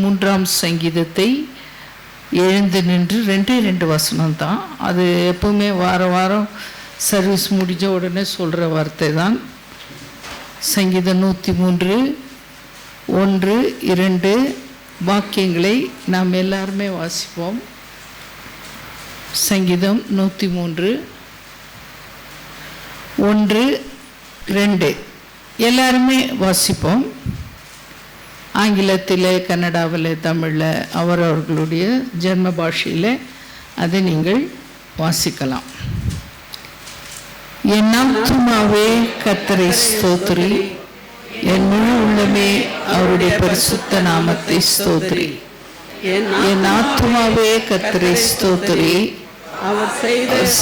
3ஆம் சங்கீதத்தை எழுந்து நின்று 2 வசனம் தான். அது எப்பவுமே வாரம் சர்வீஸ் முடிஞ்ச உடனே சொல்கிற வார்த்தை தான். சங்கீதம் 103 1 2 வாக்கியங்களை நாம் எல்லாருமே வாசிப்போம். சங்கீதம் 103 1 2 எல்லாருமே வாசிப்போம். ஆங்கிலத்தில், கன்னடாவில், தமிழில் அவரவர்களுடைய ஜென்ம பாஷையில் அதை நீங்கள் வாசிக்கலாம். என் ஆத்துமாவே கர்த்தரை ஸ்தோத்திரி, என் முழு உள்ளமே அவருடைய பரிசுத்த நாமத்தை ஸ்தோத்திரி. என் ஆத்துமாவே கர்த்தரை ஸ்தோத்திரி, அவர்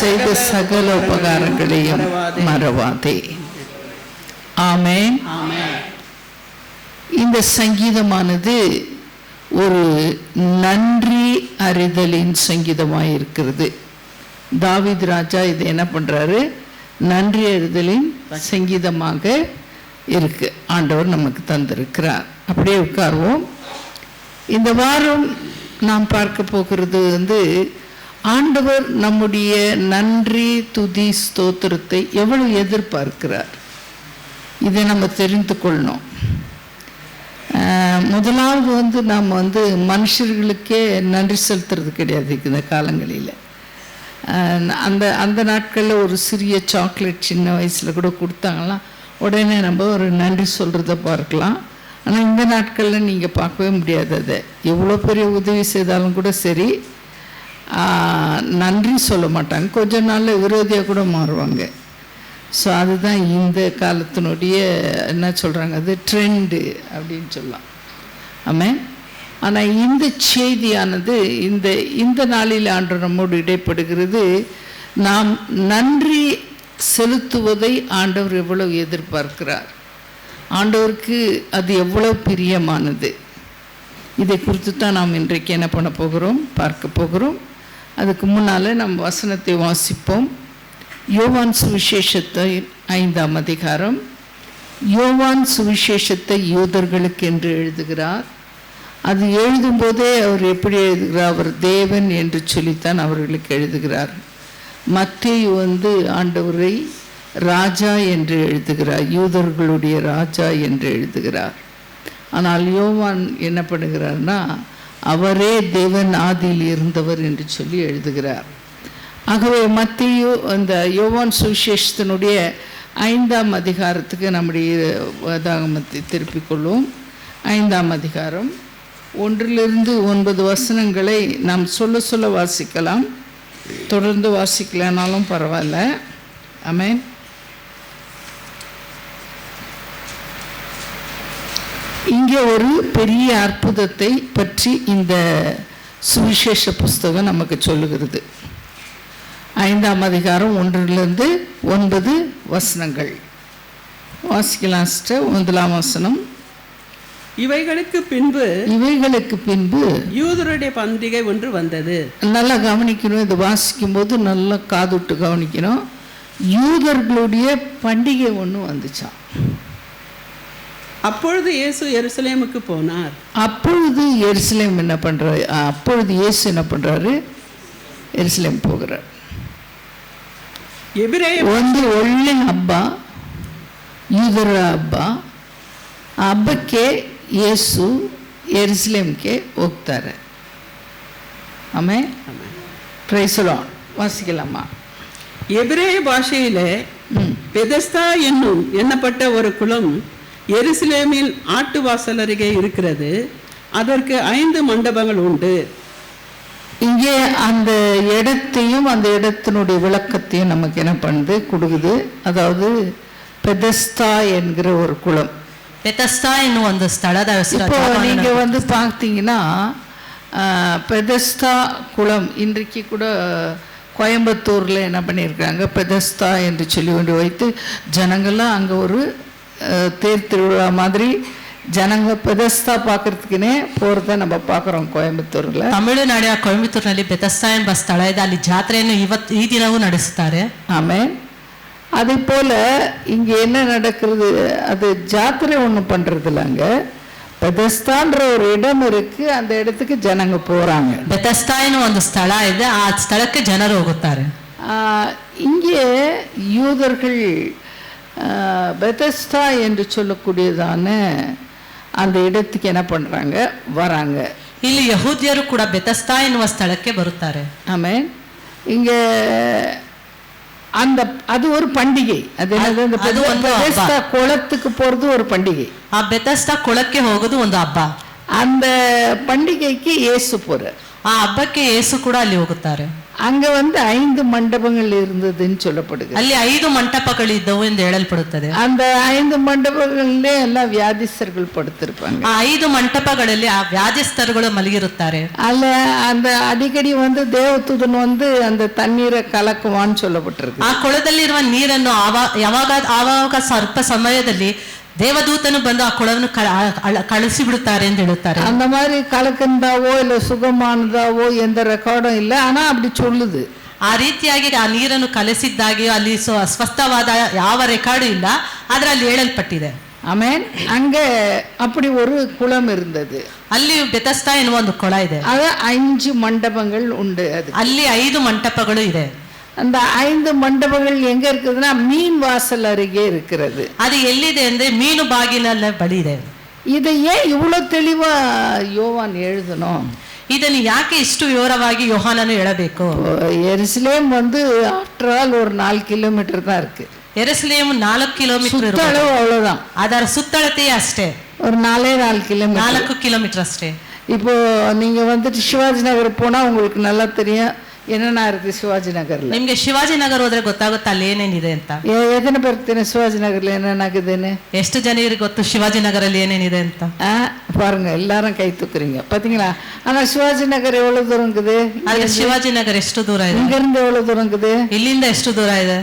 செய்த சகல உபகாரங்களையும் மறவாதே. ஆமென். இந்த சங்கீதமானது ஒரு நன்றி அறிதலின் சங்கீதமாக இருக்கிறது. தாவீது ராஜா இது என்ன பண்ணுறாரு? நன்றி அறிதலின் சங்கீதமாக இருக்கு. ஆண்டவர் நமக்கு தந்திருக்கிறார். அப்படியே உட்கார்வோம். இந்த வாரம் நாம் பார்க்க போகிறது ஆண்டவர் நம்முடைய நன்றி துதி ஸ்தோத்திரத்தை எவ்வளவு எதிர்பார்க்கிறார், இதை நம்ம தெரிந்து கொள்ளணும். முதலாவது நாம் மனுஷர்களுக்கே நன்றி செலுத்துறது கிடையாது இந்த காலங்களில். அந்த நாட்களில் ஒரு சிறிய சாக்லேட் சின்ன வயசில் கூட கொடுத்தாங்களாம், உடனே நம்ம ஒரு நன்றி சொல்கிறத பார்க்கலாம். ஆனால் இந்த நாட்களில் நீங்கள் பார்க்கவே முடியாது. அதை எவ்வளோ பெரிய உதவி செய்தாலும் கூட சரி, நன்றி சொல்ல மாட்டாங்க. கொஞ்ச நாளில் விரோதியாக கூட மாறுவாங்க. ஸோ அதுதான் இந்த காலத்தினுடைய என்ன சொல்கிறாங்க, அது ட்ரெண்டு அப்படின்னு சொல்லலாம். ஆமாம். ஆனால் இந்த செய்தியானது இந்த நாளில் ஆண்டவர் நம்மோடு இடைப்படுகிறது. நாம் நன்றி செலுத்துவதை ஆண்டவர் எவ்வளவு எதிர்பார்க்கிறார், ஆண்டவருக்கு அது எவ்வளவு பிரியமானது, இதை குறித்து தான் நாம் இன்றைக்கு என்ன பண்ண போகிறோம், பார்க்க போகிறோம். அதுக்கு முன்னால் நம்ம வசனத்தை வாசிப்போம். யோவான் சுவிசேஷத்தை 5ஆம் அதிகாரம். யோவான் சுவிசேஷத்தை யூதர்களுக்கு என்று எழுதுகிறார். அது எழுதும்போதே அவர் எப்படி எழுதுகிறார்? அவர் தேவன் என்று சொல்லித்தான் அவர்களுக்கு எழுதுகிறார். மத்தேயு ஆண்டவரை ராஜா என்று எழுதுகிறார், யூதர்களுடைய ராஜா என்று எழுதுகிறார். ஆனால் யோவான் என்ன பண்ணுகிறார்னா, அவரே தேவன் ஆதியில் இருந்தவர் என்று சொல்லி எழுதுகிறார். ஆகவே மத்தேயு அந்த யோவான் சுவிசேஷத்தினுடைய 5ஆம் அதிகாரத்துக்கு நம்முடைய வேதாகமத்தை திருப்பிக் கொள்வோம். 5ஆம் அதிகாரம் 1-9 வசனங்களை நாம் சொல்ல வாசிக்கலாம். தொடர்ந்து வாசிக்கலனாலும் பரவாயில்ல. ஆமென். இங்கே ஒரு பெரிய அற்புதத்தை பற்றி இந்த சுவிசேஷ புஸ்தகம் நமக்கு சொல்லுகிறது. 5ஆம் அதிகாரம் 1-9 வசனங்கள் வாசிக்கலாம். 1ஆம் வசனம். இவைகளுக்கு பின்பு யூதருடைய பண்டிகை ஒன்று வந்தது. நல்லா கவனிக்கணும். இது வாசிக்கும் போது நல்லா காதுட்டு கவனிக்கணும். யூதர்களுடைய பண்டிகை ஒன்று வந்துச்சான். அப்பொழுது இயேசு எருசலேமுக்கு போனார். அப்பொழுது எருசலேம் என்ன பண்றாரு? அப்பொழுது இயேசு என்ன பண்றாரு? எருசலேம் போகிறார். ಒಳ್ಳೆ ಹಬ್ಬ, ಯೂದರ ಹಬ್ಬ. ಹಬ್ಬಕ್ಕೆ ಯೇಸು ಯೆರೂಸಲೇಮ್ಗೆ ಹೋಗ್ತಾರೆ. ಆಮೇಲೆ ಪ್ರೈಸ್ ದಿ ಲಾರ್ಡ್. வாசிக்கலாமா? எபிரேய பாஷையிலே பெதஸ்தா எண்ணப்பட்ட ஒரு குளம் எருசலேமில் ஆட்டு வாசல் அருகே இருக்கிறது. அதற்கு 5 மண்டபங்கள் உண்டு. இங்கே அந்த இடத்தையும் அந்த இடத்தினுடைய விளக்கத்தையும் நமக்கு என்ன பண்ணுது, கொடுக்குது. அதாவது பெதஸ்தா என்கிற ஒரு குளம். பெதஸ்தா என்னும் அந்த ஸ்தಳದ ಹೆಸರು. இப்போ நீங்கள் பார்த்தீங்கன்னா பெதஸ்தா குளம் இன்றைக்கு கூட கோயம்புத்தூரில் என்ன பண்ணியிருக்காங்க, பெதஸ்தா என்று சொல்லி கொண்டு வைத்து ஜனங்கள்லாம் அங்கே ஒரு தேர் திருவிழா மாதிரி ಜನಂಗ ಬೆದಸ್ತಾ பார்க்கறதுக்குனே போகிறத நம்ம பார்க்குறோம் கோயம்புத்தூரில். ತಮಿಳುನಾಡಿನ ಕೊಯಂಬತ್ತೂರಿನಲ್ಲಿ ಬೆದಸ್ತಾ ಎಂಬ ಸ್ಥಳ ಇದೆ. ಅಲ್ಲಿ ಜಾತ್ರೆಯನ್ನು ಈ ದಿನವೂ ನಡೆಸುತ್ತಾರೆ. ஆமென். அதே போல் இங்கே என்ன நடக்கிறது, அது ஜாத்திரை ஒன்றும் பண்ணுறதில்ல. அங்கே பெதஸ்தான்ற ஒரு இடம் இருக்கு, அந்த இடத்துக்கு ஜனங்க போறாங்க. ಬೆತಸ್ತಾ ಎನ್ನುವ ಒಂದು ಸ್ಥಳ ಇದೆ, ಆ ಸ್ಥಳಕ್ಕೆ ಜನರು ಹೋಗುತ್ತಾರೆ. இங்கே யூதர்கள் பெதஸ்தா என்று சொல்லக்கூடியதான அந்த இடத்துக்கு என்ன பண்றாங்க, வராங்க. ಇಲ್ಲಿ ಯಹೂದ್ಯರು ಕೂಡ ಬೆತಸ್ತಾ ಎನ್ನುವ ಸ್ಥಳಕ್ಕೆ ಬರುತ್ತಾರೆ. ஆமென். இங்க அந்த அது ஒரு பண்டிகை. அது என்னது, அந்த பெதஸ்தா குளத்துக்கு போறது ஒரு பண்டிகை. ಆ ಬೆತಸ್ತಾ ಕೊಳಕ್ಕೆ ಹೋಗೋದು ಒಂದು ಹಬ್ಬ. அந்த பண்டிகைக்கு இயேசு போறார். ಆ ಹಬ್ಬಕ್ಕೆ ಯೇಸು ಕೂಡ ಅಲ್ಲಿ ಹೋಗುತ್ತಾರೆ. அங்க 5 மண்டபங்கள் இருந்ததுன்னு சொல்லப்படுது. ಅಲ್ಲಿ 5 ಮಂಟಪಗಳಿದ್ದವು ಎಂದು ಹೇಳಲ್ಪಡುತ್ತದೆ. அந்த 5 மண்டபங்களிலே எல்லாம் வியாதிஸ்தர்கள் படுத்திருப்பாங்க. ಆ 5 ಮಂಟಪಗಳಲ್ಲಿ ಆ ವ್ಯಾಧಿಸ್ಥರುಗಳು ಮಲಗಿರುತ್ತಾರೆ. அல்ல அந்த அடிக்கடி தேவதூதன் அந்த தண்ணீரை கலக்குவான்னு சொல்லப்பட்டிருக்கு. ಆ ಕೊಳದಲ್ಲಿರುವ ನೀರನ್ನು ಆವಾಗ ಸ್ವಲ್ಪ ಸಮಯದಲ್ಲಿ ದೇವದೂತನು ಬಂದು ಆ ಕೊಳವನ್ನು ಕಳಿಸಿ ಬಿಡುತ್ತಾರೆ ಎಂದು ಹೇಳುತ್ತಾರೆ. அந்த மாதிரி கலக்கந்தாவோ இல்ல சுகமானதாவோ எந்த ரெக்கார்டும் இல்லை, ஆனா அப்படி சொல்லுது. ಆ ರೀತಿಯಾಗಿ ಆ ನೀರನ್ನು ಕಲಸಿದ್ದಾಗಿಯೋ ಅಲ್ಲಿ ಅಸ್ವಸ್ಥವಾದ ಯಾವ ರೆಕಾರ್ಡು ಇಲ್ಲ, ಆದ್ರೆ ಅಲ್ಲಿ ಹೇಳಲ್ಪಟ್ಟಿದೆ. ஆமென். அங்க அப்படி ஒரு குளம் இருந்தது. ಅಲ್ಲಿ ಬೆತಸ್ತಾ ಎನ್ನುವ ಒಂದು ಕೊಳ ಇದೆ. அது 5 மண்டபங்கள் உண்டு. அது ಅಲ್ಲಿ 5 ಮಂಟಪಗಳು ಇದೆ. அந்த 5 மண்டபங்கள் எங்க இருக்குதுன்னா மீன் வாசல் அருகே இருக்கிறது. அது ಎಲ್ಲಿದೆ ಅಂದ್ರೆ ಮೀನು ಬಾಗಿಲ ಬಳಿ ಇದೆ. இதை ஏன் இவ்வளவு தெளிவா யோவான் எழுதணும்? ಇದನ್ನು ಯಾಕೆ ಇಷ್ಟು ವಿವರವಾಗಿ ಯೋಹಾನನು ಹೇಳಬೇಕು? எருசலேம் ஆஃப்டர் ஆல் ஒரு 4 கிலோமீட்டர் தான் இருக்கு. எருசலேம் 4 கிலோமீಟರ್ சுற்றளவு அவ்வளவுதான். ಅದರ ಸುತ್ತಳತೆ ಅಷ್ಟೇ, ஒரு 4 கிலோமீட்டர். 4 கிலோமீಟರ್ ಅಷ್ಟೇ. இப்போ நீங்க சிவாஜி நகர் போனா உங்களுக்கு நல்லா தெரியும் என்னென்ன இருக்கு சிவாஜி நகர்ல. ನಿಮ್ಗೆ ಶಿವಾಜಿ ನಗರ ಹೋದ್ರೆ ಗೊತ್ತಾಗುತ್ತೆ ಅಲ್ಲಿ ಏನೇನಿದೆ ಅಂತ. எத்தனை பேருக்கு தெரியும் சிவாஜி நகர்ல என்னென்ன இருக்குதுன்னு? ಎಷ್ಟು ಜನರಿಗೆ ಗೊತ್ತು ಶಿವಾಜಿ ನಗರಲ್ಲಿ ಏನೇನಿದೆ ಅಂತ? பாருங்க, எல்லாரும் கை தூக்குறீங்க பாத்தீங்களா? ஆனா சிவாஜி நகர் எவ்வளவு தூரம் இருக்குது? ಆದ್ರೆ ಶಿವಾಜಿ ನಗರ ಎಷ್ಟು ದೂರ ಇದೆ? இங்க இருந்து எவ்வளவு தூரம் இருக்குது? ಇಲ್ಲಿಂದ ಎಷ್ಟು ದೂರ ಇದೆ?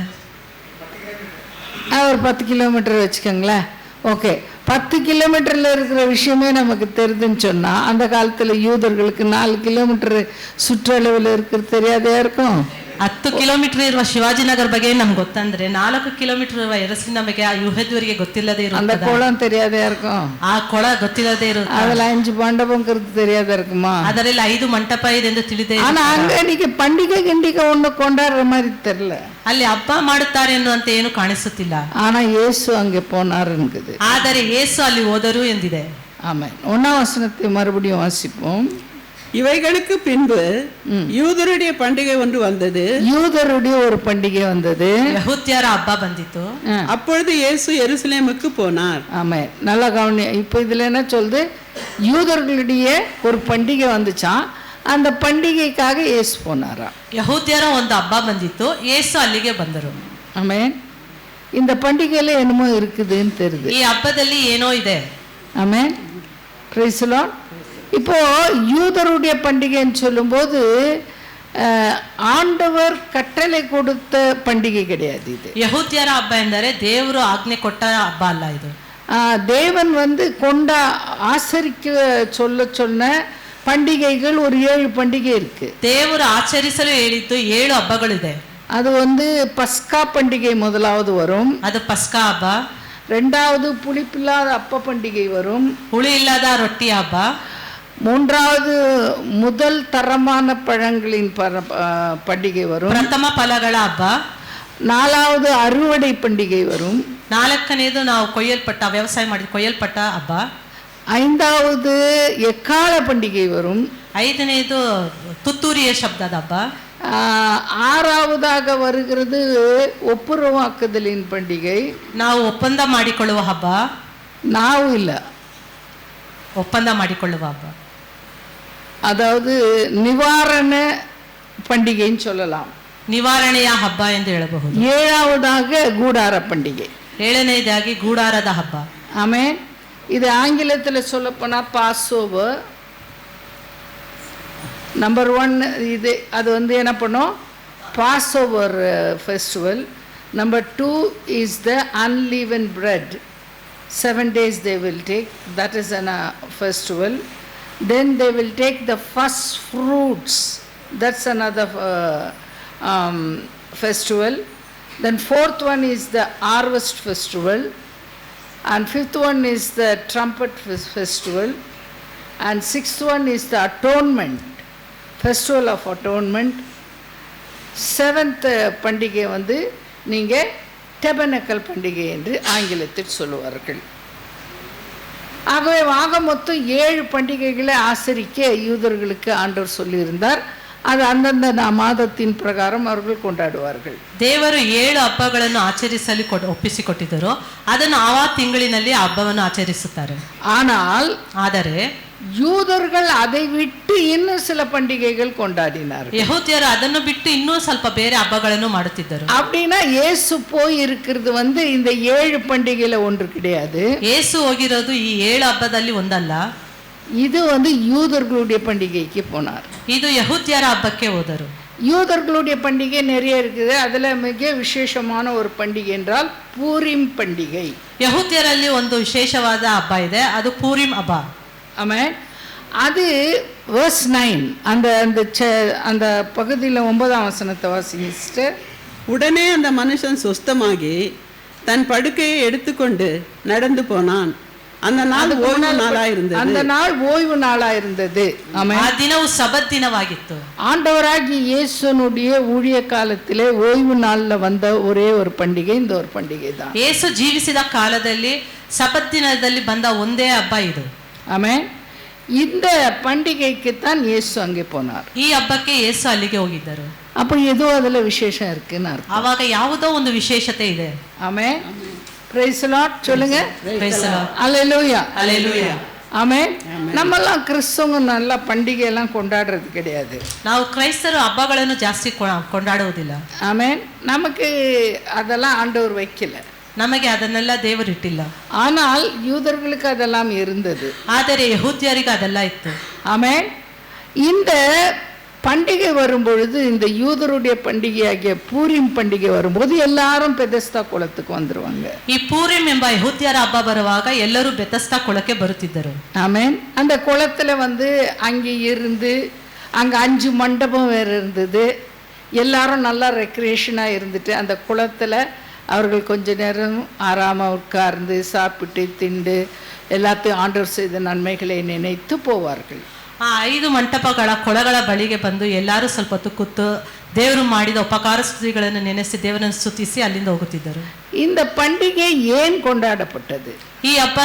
ஒரு 10 கிலோமீட்டர் வச்சுக்கோங்களேன். ஓகே, 10 கிலோமீட்டர்ல இருக்கிற விஷயமே நமக்கு தெரியுதுன்னு சொன்னா, அந்த காலத்துல யூதர்களுக்கு 4 கிலோமீட்டர் சுற்றளவில் இருக்கிறது தெரியாதே இருக்கும். 10 ಕಿಲೋಮೀಟರ್ ಇರುವ ಶಿವಾಜಿನಗರ ಬಗ್ಗೆ ನಮ್ಗೆ ಗೊತ್ತಂದ್ರೆ 4 ಕಿಲೋಮೀಟರ್ ಇರುವ ಎರಸಿನ ಬಗ್ಗೆ ಆ ಯುಹದ್ವರಿಗೆ ಗೊತ್ತಿಲ್ಲದೆ ಇರುತ್ತೆ. அந்த குளம் தெரியாதே இருக்கும். ಆ ಕೊಳ ಗೊತ್ತಿಲ್ಲದೆ ಇರುತ್ತೆ. அதுல 5 மண்டபங்கிறது தெரியாதே இருக்குமா? ಅದರಲ್ಲಿ 5 ಮಂಟಪ ಇದೆ ಎಂದು ತಿಳಿದೇ. ஆனா அங்க இன்னைக்கு பண்டிகை கிண்டிகை ஒண்ணு கொண்டாடுற மாதிரி தெரியல. ಅಲ್ಲಿ ಹಬ್ಬ ಮಾಡುತ್ತಾರೆ ಎನ್ನುವಂತ ಏನು ಕಾಣಿಸುತ್ತಿಲ್ಲ. ஆனா இயேசு அங்கே போனாருங்குது. ಆದರೆ ಯೇಸು ಅಲ್ಲಿ ಹೋದರು ಎಂದಿದೆ. ஆமென். 1ஆம் வசனத்தை மறுபடியும் வாசிப்போம். இவைகளுக்கு பின்பு யூதருடைய பண்டிகை ஒன்று வந்தது. யூதருடைய ஒரு பண்டிகை வந்தது. ಯಹೂದ್ಯರ ಹಬ್ಬ ಬಂದಿತು. அப்பொழுது இயேசு எருசலேமுக்கு போனார். ஆமென். நல்லா கவனி. இப்போ இதுல என்ன சொல்லுது? யூதர்களுடைய ஒரு பண்டிகை வந்துச்சான், அந்த பண்டிகைக்காக இயேசு போனாரா. ಯಹೂದ್ಯರ ಒಂದು ಹಬ್ಬ ಬಂದಿತ್ತು, ಯೇಸು ಅಲ್ಲಿಗೆ ಬಂದರು. ஆமென். இந்த பண்டிகையில என்னமோ இருக்குதுன்னு தெரியுது. ಈ ಹಬ್ಬದಲ್ಲಿ ಏನೋ ಇದೆ. ஆமென். Praise the Lord. இப்போ யூதருடைய பண்டிகைன்னு சொல்லும்போது ஆண்டவர் கட்டளை கொடுத்த பண்டிகை கிடையாது இது. ಯಹೂದ್ಯರ ಹಬ್ಬ ಎಂದರೆ ದೇವರು ಆಜ್ಞೆ ಕೊಟ್ಟ ಹಬ್ಬ ಅಲ್ಲ ಇದು. தேவன் ஆசரிக்க சொன்ன பண்டிகைகள் ஒரு 7 பண்டிகை இருக்கு. ದೇವರು ಆಚರಿಸಲು ಹೇಳಿದ್ದು 7 ಹಬ್ಬಗಳಿದೆ. அது பஸ்கா பண்டிகை முதலாவது வரும். ಅದು ಪಸ್ಕಾ ಹಬ್ಬ. ரெண்டாவது புளிப்பில்லாத அப்ப பண்டிகை வரும். ಹುಳಿ ಇಲ್ಲದ ರೊಟ್ಟಿ ಹಬ್ಬ. மூன்றாவது முதல் தரமான பழங்களின் பண்டிகை வரும். ಪ್ರಥಮ ಫಲಗಳ ಹಬ್ಬ. நாலாவது அறுவடை பண்டிகை வரும். ನಾಲ್ಕನೇದು ನಾವು ವ್ಯವಸಾಯ ಮಾಡಿ ಕೊಯ್ಯಲ್ಪಟ್ಟ ಹಬ್ಬ. ஐந்தாவது எக்கால பண்டிகை வரும். ಐದನೇದು ತುತ್ತೂರಿಯ ಶಬ್ದದ ಹಬ್ಬ. ஆறாவதாக வருகிறது ஒப்புரவாக்குதலின் பண்டிகை. ನಾವು ಒಪ್ಪಂದ ಮಾಡಿಕೊಳ್ಳುವ ಹಬ್ಬ. ನಾವು ಇಲ್ಲ, ಒಪ್ಪಂದ ಮಾಡಿಕೊಳ್ಳುವ ಹಬ್ಬ. அதாவது நிவாரண பண்டிகைன்னு சொல்லலாம். ನಿವಾರಣೆಯ ಹಬ್ಬ ಎಂದು ಹೇಳಬಹುದು. ஏழாவதாக கூடார பண்டிகை. ಏಳನೇದಾಗಿ ಗೂಡಾರದ ಹಬ್ಬ. ஆமென். இது ஆங்கிலத்தில் சொல்லப்போனா பாஸ்ஓவர். நம்பர் 1 இது. அது என்ன பண்ணும்? Passover festival. Number 2 is the unleaven bread. 7 days they will take. That is an festival. Then they will take the first fruits. That's another festival. Then 4th one is the harvest festival. and fifth one is the trumpet festival, and sixth one is the atonement, festival of atonement. Seventh பண்டிகை வந்து நீங்கள் டெபனக்கல் பண்டிகை என்று ஆங்கிலத்தில் சொல்லுவார்கள். ஆகவே ஆக மொத்தம் 7 பண்டிகைகளை ஆசரிக்க யூதர்களுக்கு ஆண்டவர் சொல்லியிருந்தார். ಅದು ಅಂದಂದ ಮಾದತ್ತಿನ ಪ್ರಕಾರ ಅವர்கள் ಕೊಂಡಾಡುವಾர்கள். ದೇವರು 7 ಹಬ್ಬಗಳನ್ನು ಆಚರಿಸಲು ಒಪ್ಪಿಸಿಕೊಟ್ಟಿದ್ದರು. ಅದನ್ನು ಆ ತಿಂಗಳಿನಲ್ಲಿ ಹಬ್ಬವನ್ನು ಆಚರಿಸುತ್ತಾರೆ. ಆದರೆ யூதர்கள் அதை விட்டு இன்னும் சில பண்டிகைகள் கொண்டாடினார்கள். ಯಹೂದ್ಯರು ಅದನ್ನು ಬಿಟ್ಟು ಇನ್ನೂ ಸ್ವಲ್ಪ ಬೇರೆ ಹಬ್ಬಗಳನ್ನು ಮಾಡುತ್ತಿದ್ದರು. அப்படினா இயேசு போய் இருக்கிறது வந்து இந்த 7 பண்டிகையில ஒன்று கிடையாது. ಯೇಸು ಹೋಗಿರೋದು ಈ 7 ಹಬ್ಬದಲ್ಲಿ ಒಂದಲ್ಲ. இது வந்து யூதர்களுடைய பண்டிகைக்கு போனார். இது ಯಹೂದ್ಯರ ಹಬ್ಬಕ್ಕೆ ಹೋದರು. யூதர்களுடைய பண்டிகை நிறைய இருக்குது. அதில் மிக விசேஷமான ஒரு பண்டிகை என்றால் பூரிம் பண்டிகை. ಯಹೂದ್ಯರಲ್ಲಿ ಒಂದು ವಿಶೇಷವಾದ ಹಬ್ಬ ಇದೆ, ಅದು ಪೂರಿಮ್ ಹಬ್ಬ. ஆமென். அது verse 9 அந்த பகுதியில் 9ஆம் வசனத்தை வாசிங்க. உடனே அந்த மனுஷன் சுஸ்தமாகி தன் படுக்கையை எடுத்துக்கொண்டு நடந்து போனான். அந்த நாள் ஓய்வு நாளாயிருந்தது. அந்த நாள் ஓய்வு நாளாயிருந்தது. ஆமென். ಆ ದಿನವು ಸಬ್ಬತ್ ದಿನವಾಗಿತ್ತು. ஆண்டவராகிய இயேசுனுடைய ஊழிய காலத்திலே ஓய்வு நாள்ல வந்த ஒரே ஒரு பண்டிகை இந்த ஒரு பண்டிகை தான். ಯೇಸು ಜೀವಿಸಿದ ಕಾಲದಲ್ಲಿ ಸಬ್ಬತ್ ದಿನದಲ್ಲಿ ಬಂದ ಒಂದೇ ಹಬ್ಬ ಇದು. ஆமென். இந்த பண்டிகைக்கு தான் இயேசு அங்கே போனார். ಈ ಹಬ್ಬಕ್ಕೆ ಯೇಸು ಅಲ್ಲಿಗೆ ಹೋಗಿದ್ದರು. அப்போ ஏதோ அதுல விசேஷம் இருக்குன்னு அர்த்தம். ಆವಾಗ ಯಾವುದೋ ಒಂದು ವಿಶೇಷತೆ ಇದೆ. ஆமென். Praise the Lord சொல்லுங்க. Praise the Lord. Hallelujah. Hallelujah. ஆமென். நம்மெல்லாம் கிறிஸ்தவங்க நல்லா பண்டிகை எல்லாம் கொண்டாடுறது கிடையாது. ನಾವು ಕ್ರೈಸ್ತರು ಹಬ್ಬಗಳನ್ನು ಜಾಸ್ತಿ ಕೊಂಡಾಡುವುದಿಲ್ಲ. ஆமென். நமக்கு அதெல்லாம் ஆண்டவர் வைக்கல. ನಮಗೆ ಅದನ್ನೆಲ್ಲ ದೇವರು ಇಟ್ಟಿಲ್ಲ. ஆனால் யூதர்களுக்கு அதெல்லாம் இருந்தது. ಆದರೆ ಯಹೂದ್ಯರಿಗೆ ಅದೆಲ್ಲ ಇತ್ತು. ஆமென். இந்த பண்டிகை வரும்பொழுது இந்த யூதருடைய பண்டிகையாகிய பூரிம் பண்டிகை வரும்போது எல்லாரும் பெதஸ்தா குளத்துக்கு வந்துருவாங்க. ಈ ಪೂರಿಮ್ ಎಂಬ ಯಹೂದ್ಯರ ಹಬ್ಬ ಬರುವಾಗ ಎಲ್ಲರೂ ಬೆತಸ್ತಾ ಕೊಳಕ್ಕೆ ಬರುತ್ತಿದ್ದರು. ஆமென். அந்த குளத்துல வந்து அங்கே இருந்து அங்கே 5 மண்டபம் வேறு இருந்தது. எல்லாரும் நல்லா ரெக்ரியேஷனாக இருந்துட்டு அந்த குளத்தில் அவர்கள் கொஞ்ச நேரம் ஆறாமல் உட்கார்ந்து சாப்பிட்டு திண்டு எல்லாத்தையும் ஆண்டவர் செய்த நன்மைகளை நினைத்து போவார்கள். ಆ 5 ಮಂಟಪಗಳ ಕೊಳಗಳ ಬಳಿಗೆ ಬಂದು ಎಲ್ಲರೂ ಸ್ವಲ್ಪ ಹೊತ್ತು ಕೂತು ದೇವರು ಮಾಡಿದ ಉಪಕಾರ ಸ್ತುತಿಗಳನ್ನು ನೆನೆಸಿ ದೇವರನ್ನು ಸ್ತುತಿಸಿ ಅಲ್ಲಿಂದ ಹೋಗುತ್ತಿದ್ದರು. இந்த பண்டிகை ஏன் கொண்டாடப்பட்டது? ಈ ಹಬ್ಬ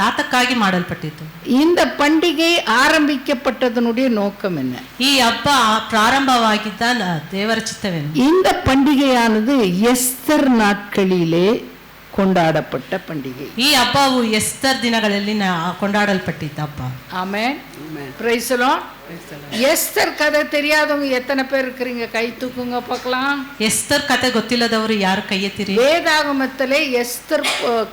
ಯಾತಕ್ಕಾಗಿ ಮಾಡಲ್ಪಟ್ಟಿತು? இந்த பண்டிகை ஆரம்பிக்கப்பட்டதனுடைய நோக்கம் என்ன? ಈ ಹಬ್ಬ ಪ್ರಾರಂಭವಾಗಿದ್ದ ದೇವರ ಚಿತ್ತವೇನು? இந்த பண்டிகையானது எஸ்தர் நாட்களிலே கொண்டாடப்பட்ட பண்டிகை. ಈ ಹಬ್ಬವು ಎಸ್ತರ್ ದಿನಗಳಲ್ಲಿ ಕೊಂಡಾಡಲ್ಪಟ್ಟಿದ್ದ ಹಬ್ಬ. ஆமென். Praise the Lord. எஸ்தர் கதை தெரியாதவங்க எத்தனை பேர் இருக்கிறீங்க? கை தூக்குங்க பார்க்கலாம். ಎಸ್ತರ್ ಕತೆ ಗೊತ್ತಿಲ್ಲದವರು ಯಾರು ಕೈ ಎತ್ತಿರಿ? வேதாகமத்திலே எஸ்தர்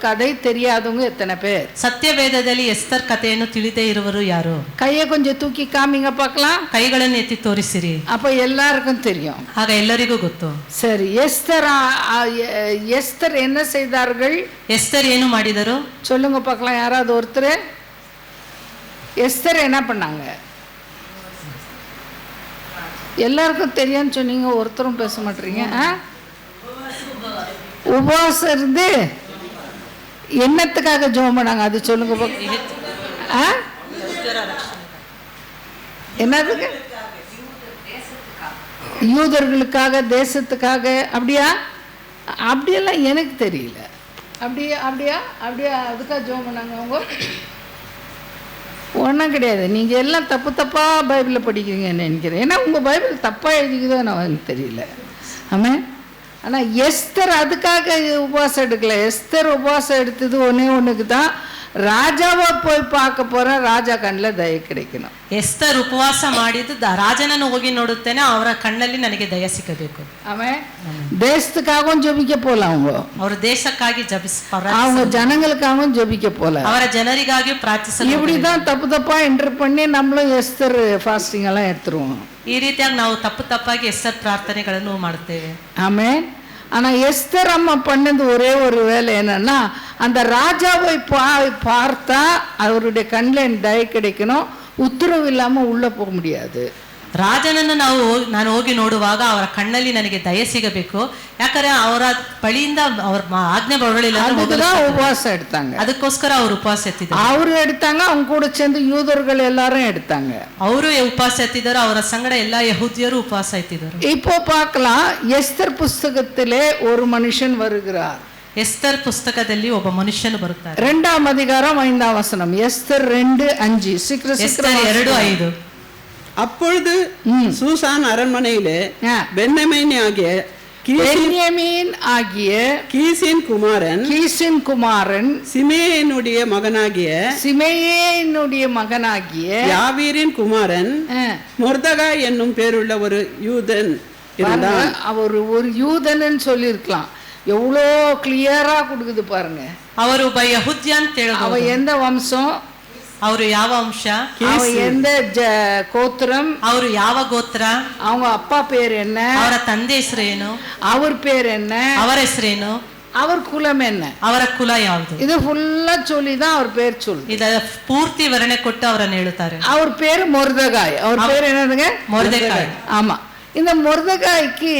கதை தெரியாதவங்க எத்தனை பேர்? ಸತ್ಯವೇದದಲ್ಲಿ ಎಸ್ತರ್ ಕಥೆಯನ್ನು ತಿಳಿದೇ ಇರುವರು ಯಾರು? கையை கொஞ்சம் தூக்கி காமிங்க பார்க்கலாம். ಕೈಗಳನ್ನು ಎತ್ತಿ ತೋರಿಸಿರಿ. அப்ப எல்லாருக்கும் தெரியும். ಆಗ ಎಲ್ಲರಿಗೂ ಗೊತ್ತು. சரி, எஸ்தர் என்ன செய்தார்கள்? ಎಸ್ತರ್ ಏನು ಮಾಡಿದರು? சொல்லுங்க பார்க்கலாம். யாராவது ஒருத்தர் எஸ்தர் என்ன பண்ணாங்க? எல்லாருக்கும் தெரியும்னு சொன்னீங்க, ஒருத்தரும் பேச மாட்டீங்க. உபவாசம் இருந்து என்னத்துக்காக ஜெபம் பண்ணாங்க அது சொல்லுங்க. என்னதுக்கு? யூதர்களுக்காக, தேசத்துக்காக. அப்படியா? அப்படியெல்லாம் எனக்கு தெரியல. அப்படியா அப்படியா அப்படியா அதுக்காக ஜெபம் பண்ணாங்க அவங்க? ஒன்றும் கிடையாது. நீங்கள் எல்லாம் தப்பாக பைபிளில் படிக்கிறீங்கன்னு நினைக்கிறேன். ஏன்னா உங்கள் பைபிள் தப்பாக எழுதிக்குதோ எனக்கு தெரியல. ஆமாம். ஆனால் எஸ்தர் அதுக்காக உபவாசம் எடுக்கல. எஸ்தர் உபவாசம் எடுத்தது ஒன்றுக்கு தான், ராஜாவை போய் பார்க்க போகிறேன், ராஜா கண்ணில் ದಯ கிடைக்கணும். ಎಸ್ತರ್ ಉಪವಾಸ ಮಾಡಿದ್ದು ರಾಜನನ್ನು ಹೋಗಿ ನೋಡುತ್ತೇನೆ, ಅವರ ಕಣ್ಣಲ್ಲಿ ನನಗೆ ದಯ ಸಿಕ್ಕಬೇಕು. ஆமாம். தேசத்துக்காகவும் ஜெபிக்க போகல அவங்க. ಅವರ ದೇಶಕ್ಕಾಗಿ அவங்க ஜனங்களுக்காகவும் ஜெபிக்க போகல. ಅವರ ಜನರಿಗಾಗಿ ಪ್ರಾರ್ಥಿಸಲು. இப்படி தான் தப்பாக என்டர் பண்ணி நம்மளும் எஸ்தர் ஃபாஸ்டிங் எல்லாம் எடுத்துருவோம். ಈ ರೀತಿಯಾಗಿ ನಾವು ತಪ್ಪಾಗಿ ಎಸ್ತರ್ ಪ್ರಾರ್ಥನೆಗಳನ್ನು ಮಾಡುತ್ತೇವೆ. ஆமென். ஆனால் எஸ்தர் அம்மா பண்ணது ஒரே ஒரு வேலை என்னன்னா, அந்த ராஜாவை பார்த்தா அவருடைய கண்ணில் தயை கிடைக்கணும், உத்தரவு இல்லாமல் உள்ளே போக முடியாது. ರಾಜನನ್ನು ನಾನು ಹೋಗಿ ನೋಡುವಾಗ ಅವರ ಕಣ್ಣಲ್ಲಿ ನನಗೆ ದಯೆ ಸಿಗಬೇಕು, ಯಾಕಂದ್ರೆ ಅವರ ಬಳಿಯಿಂದ ಅವ್ರ ಆಜ್ಞೆ ಬರಲಿಲ್ಲ. உபவாச எடுத்தாங்க. ಅದಕ್ಕೋಸ್ಕರ ಅವರು ಉಪವಾಸ ಎತ್ತಿದ್ದಾರೆ. ಅವರು எடுத்தாங்க, அவங்க கூட சேர்ந்து யூதர்கள் எல்லாரும் எடுத்தாங்க. ಅವರು ಉಪವಾಸ ಎತ್ತಿದ್ದಾರೆ, ಅವರ ಸಂಗಡ ಎಲ್ಲಾ ಯಹೂದಿಯರು ಉಪವಾಸ ಎತ್ತಿದ್ದಾರೆ. இப்போ பார்க்கலாம், எஸ்தர் புஸ்தகத்திலே ஒரு மனுஷன் வருகிறார். எஸ்தர் புஸ்தகದಲ್ಲಿ ಒಬ್ಬ ಮನುಷ್ಯನು ಬರುತ್ತಾರೆ. 2ஆம் அதிகாரம் 5ஆம் வசனம். எஸ்தர் 2:5. சீக்கிரம் எஸ்தர் 2:5. அப்பொழுது சூசான் அரண்மனையிலே பென்யமீன் ஆகிய கீசின் குமாரன் சிமேயனுடைய மகனாகிய யாவீரின் குமாரன் மொர்தகாய் என்னும் பேருள்ள ஒரு யூதன் இருந்தான். அவர் ஒரு யூதன் சொல்லியிருக்கலாம். எவ்வளோ கிளியரா கொடுக்குது பாருங்க. அவர் ಒಬ್ಬ ಯಹೂದ್ಯ ಅಂತ ಹೇಳಬಹುದು. அவ எந்த வம்சம், ಅವರು ಯಾವ ವಂಶ, அவ எந்த கோத்திரம், ಅವರು ಯಾವ ಗೋತ್ರ, அவங்க அப்பா பேர் என்ன, ಅವರ ತಂದೆ ಹೆಸರು ಏನು, அவர் பேர் என்ன, ಅವರ ಹೆಸರೇನು, அவர் குலம் என்ன, ಅವರ ಕುಲ ಯಾವುದು, இது ஃபுல்லா சொல்லி தான் அவர் பேர் சொல்லு. ಇದರ ಪೂರ್ತಿ ವಿವರಣೆ ಕೊಟ್ಟು ಅವರನ್ನು ಹೇಳುತ್ತಾರೆ. அவர் பேர் மொர்தகாய். அவர் பேர் என்னதுங்க? மொர்தெகாய். ஆமா. இந்த மொர்தகாய்க்கு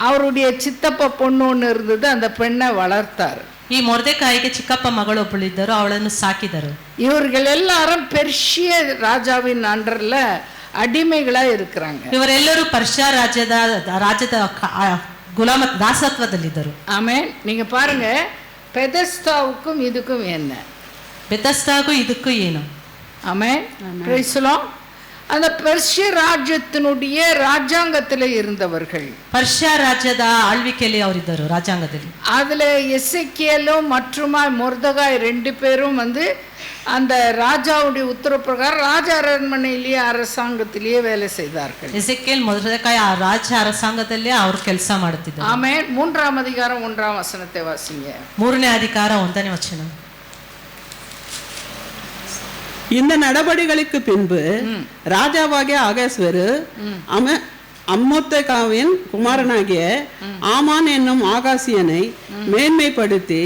அவருடைய சித்தப்பா பொண்ணு ஒன்று இருந்தது. அந்த பெண்ணை வளர்த்தார். ಈ ಮೊರ್ದೆಕಾಯಿಗೆ ಚಿಕ್ಕಪ್ಪ ಮಗಳೊಬ್ಬಳಿದ್ದರು, ಅವಳನ್ನು ಸಾಕಿದರು. இவர்கள் எல்லாரும் பெர்ஷிய ராஜாவின் அண்டர்ல அடிமைகளா இருக்கிறாங்க. ಇವರೆಲ್ಲರೂ ಪರ್ಷಿಯಾ ರಾಜ್ಯದ ಗುಲಾಮ ದಾಸತ್ವದಲ್ಲಿದ್ದರು. ஆமென். நீங்க பாருங்க, பெதஸ்தாவுக்கும் இதுக்கும் என்ன? பெதஸ்தாಗೂ ಇದಕ್ಕೂ ಏನು? ஆமென். Praise the Lord. அந்த பெர்ஷிய ராஜ்யத்தினுடைய ராஜாங்கத்தில் இருந்தவர்கள். ಪರ್ಷಿಯಾ ರಾಜ್ಯದ ಆಳ್ವಿಕೆಯಲ್ಲಿ ಅವರಿದ್ದರು, ರಾಜ್ಯಾಂಗದಲ್ಲಿ. அதுல எசேக்கியேலும் மற்றும் மொர்தகாய் 2 பேரும் அந்த ராஜாவுடைய உத்தரவு பிரகாரம் ராஜ அரண்மனையிலேயே அரசாங்கத்திலேயே வேலை செய்தார்கள். எசேக்கியேல் ಮೊರ್ದೆಕಾಯಿ ಆ ರಾಜ அரசாங்கದಲ್ಲೇ ಅವರು ಕೆಲಸ ಮಾಡುತ್ತಿದ್ದರು. ஆமென். 3ஆம் அதிகாரம் 1ஆம் வசனத்தை வாசிங்க. 3ನೇ ಅಧಿಕಾರ 1ನೇ ವಚನ. இந்த நடபடிகளுக்கு பின்பு ராஜாவாகிய ஆகாஸ்வேரு அம்மொத்தேகாவின் குமாரனாகிய ஆமான் என்னும் ஆகாசியனை மேன்மைப்படுத்தி